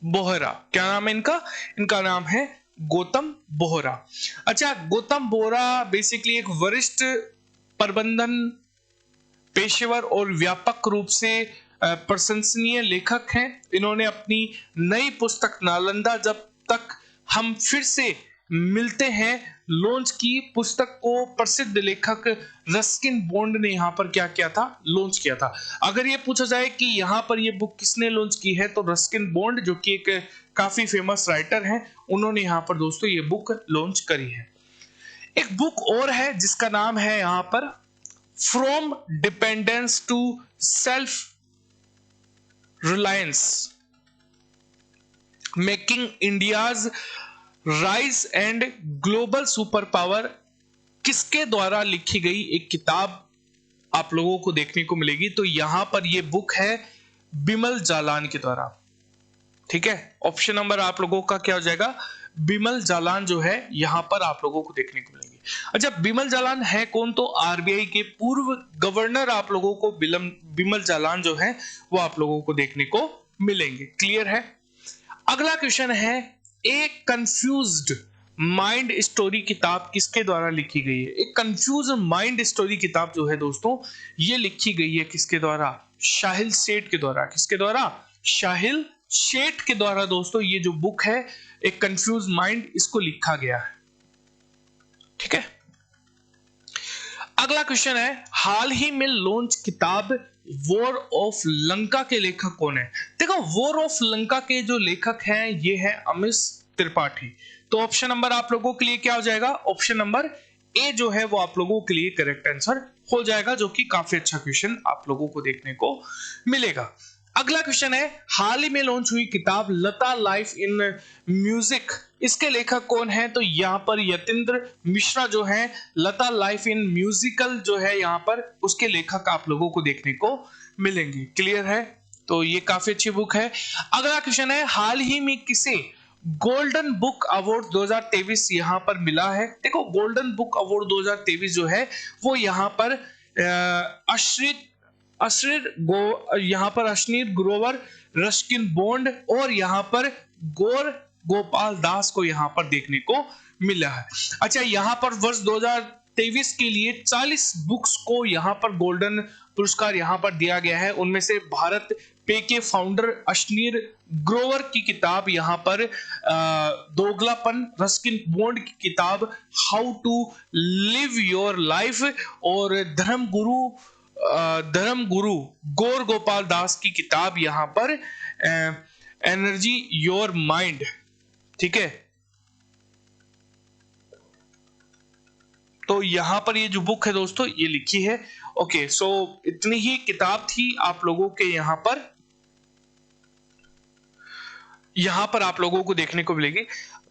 बोहरा। क्या नाम है इनका? इनका नाम है गौतम बोहरा। अच्छा, गौतम बोहरा बेसिकली एक वरिष्ठ प्रबंधन पेशेवर और व्यापक रूप से प्रशंसनीय लेखक हैं। इन्होंने अपनी नई पुस्तक नालंदा जब तक हम फिर से मिलते हैं लॉन्च की। पुस्तक को प्रसिद्ध लेखक रस्किन बॉन्ड ने यहाँ पर क्या किया था? लॉन्च किया था। अगर ये पूछा जाए कि यहाँ पर ये बुक किसने लॉन्च की है, तो रस्किन बॉन्ड जो कि एक काफी फेमस राइटर हैं, उन्होंने यहाँ पर दोस्तों ये बुक लॉन्च करी है। एक बुक और है जिसका नाम है यहाँ पर from dependence to self reliance, making India's rise and global super power. किसके द्वारा लिखी गई एक किताब आप लोगों को देखने को मिलेगी? तो यहां पर यह बुक है बिमल जालान के द्वारा। ठीक है, ऑप्शन नंबर आप लोगों का क्या हो जाएगा? बिमल जालान जो है यहां पर आप लोगों को देखने को मिलेंगे। अच्छा, बिमल जालान है कौन? तो आरबीआई के पूर्व गवर्नर आप लोगों को बिमल जालान जो है वो आप लोगों को देखने को मिलेंगे। क्लियर है? अगला क्वेश्चन है एक कंफ्यूज्ड माइंड स्टोरी किताब किसके द्वारा लिखी गई है? एक कंफ्यूज माइंड स्टोरी किताब जो है दोस्तों ये लिखी गई है किसके द्वारा? शाहिल सेठ के द्वारा। किसके द्वारा? शाहिल सेठ के द्वारा दोस्तों ये जो बुक है एक कंफ्यूज माइंड, इसको लिखा गया है। ठीक है, अगला क्वेश्चन है हाल ही में लॉन्च किताब वॉर ऑफ लंका के लेखक कौन है? देखो, वॉर ऑफ लंका के जो लेखक हैं ये है अमिश त्रिपाठी। तो ऑप्शन नंबर आप लोगों के लिए क्या हो जाएगा? ऑप्शन नंबर ए जो है वो आप लोगों के लिए करेक्ट आंसर हो जाएगा, जो कि काफी अच्छा क्वेश्चन आप लोगों को देखने को मिलेगा। अगला क्वेश्चन है हाल ही में लॉन्च हुई किताब लता लाइफ इन म्यूजिक, इसके लेखक कौन है? तो यहाँ पर यतेंद्र मिश्रा जो है लता लाइफ इन म्यूजिकल जो है यहाँ पर उसके लेखक आप लोगों को देखने को मिलेंगे। क्लियर है? तो ये काफी अच्छी बुक है। अगला क्वेश्चन है हाल ही में किसे गोल्डन बुक अवार्ड 2023 यहाँ पर मिला है? देखो, गोल्डन बुक अवार्ड 2023 जो है वो यहाँ पर यहाँ पर अश्नीर ग्रोवर, रस्किन बॉन्ड और यहाँ पर गौर गोपाल दास को यहाँ पर देखने को मिला है। अच्छा, यहाँ पर वर्ष 2023 के लिए 40 बुक्स को यहाँ पर गोल्डन पुरस्कार यहाँ पर दिया गया है। उनमें से भारत पे के फाउंडर अश्नीर ग्रोवर की किताब यहाँ पर दोगलापन, रस्किन बॉन्ड की किताब how to live your life और धर्मगुरु गौर गोपाल दास की किताब यहाँ पर एनर्जी योर माइंड। ठीक है, तो यहां पर ये जो बुक है दोस्तों ये लिखी है। ओके, सो इतनी ही किताब थी आप लोगों के यहाँ पर आप लोगों को देखने को मिलेगी।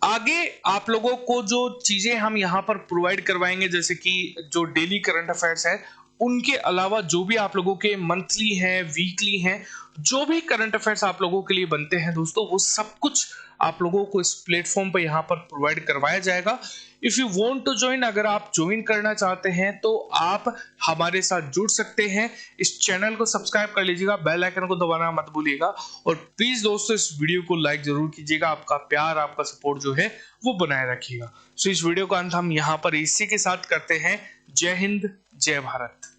आगे आप लोगों को जो चीजें हम यहाँ पर प्रोवाइड करवाएंगे, जैसे कि जो डेली करंट अफेयर्स है, उनके अलावा जो भी आप लोगों के मंथली हैं, वीकली हैं, जो भी करंट अफेयर्स आप लोगों के लिए बनते हैं दोस्तों, वो सब कुछ आप लोगों को इस प्लेटफॉर्म पर यहाँ पर प्रोवाइड करवाया जाएगा। If you want to join, अगर आप ज्वाइन करना चाहते हैं तो आप हमारे साथ जुड़ सकते हैं। इस चैनल को सब्सक्राइब कर लीजिएगा, बेल आइकन को दबाना मत भूलिएगा और प्लीज दोस्तों इस वीडियो को लाइक जरूर कीजिएगा। आपका प्यार, आपका सपोर्ट जो है वो बनाए रखिएगा। सो इस वीडियो का अंत हम यहाँ पर इसी के साथ करते हैं। जय हिंद, जय भारत।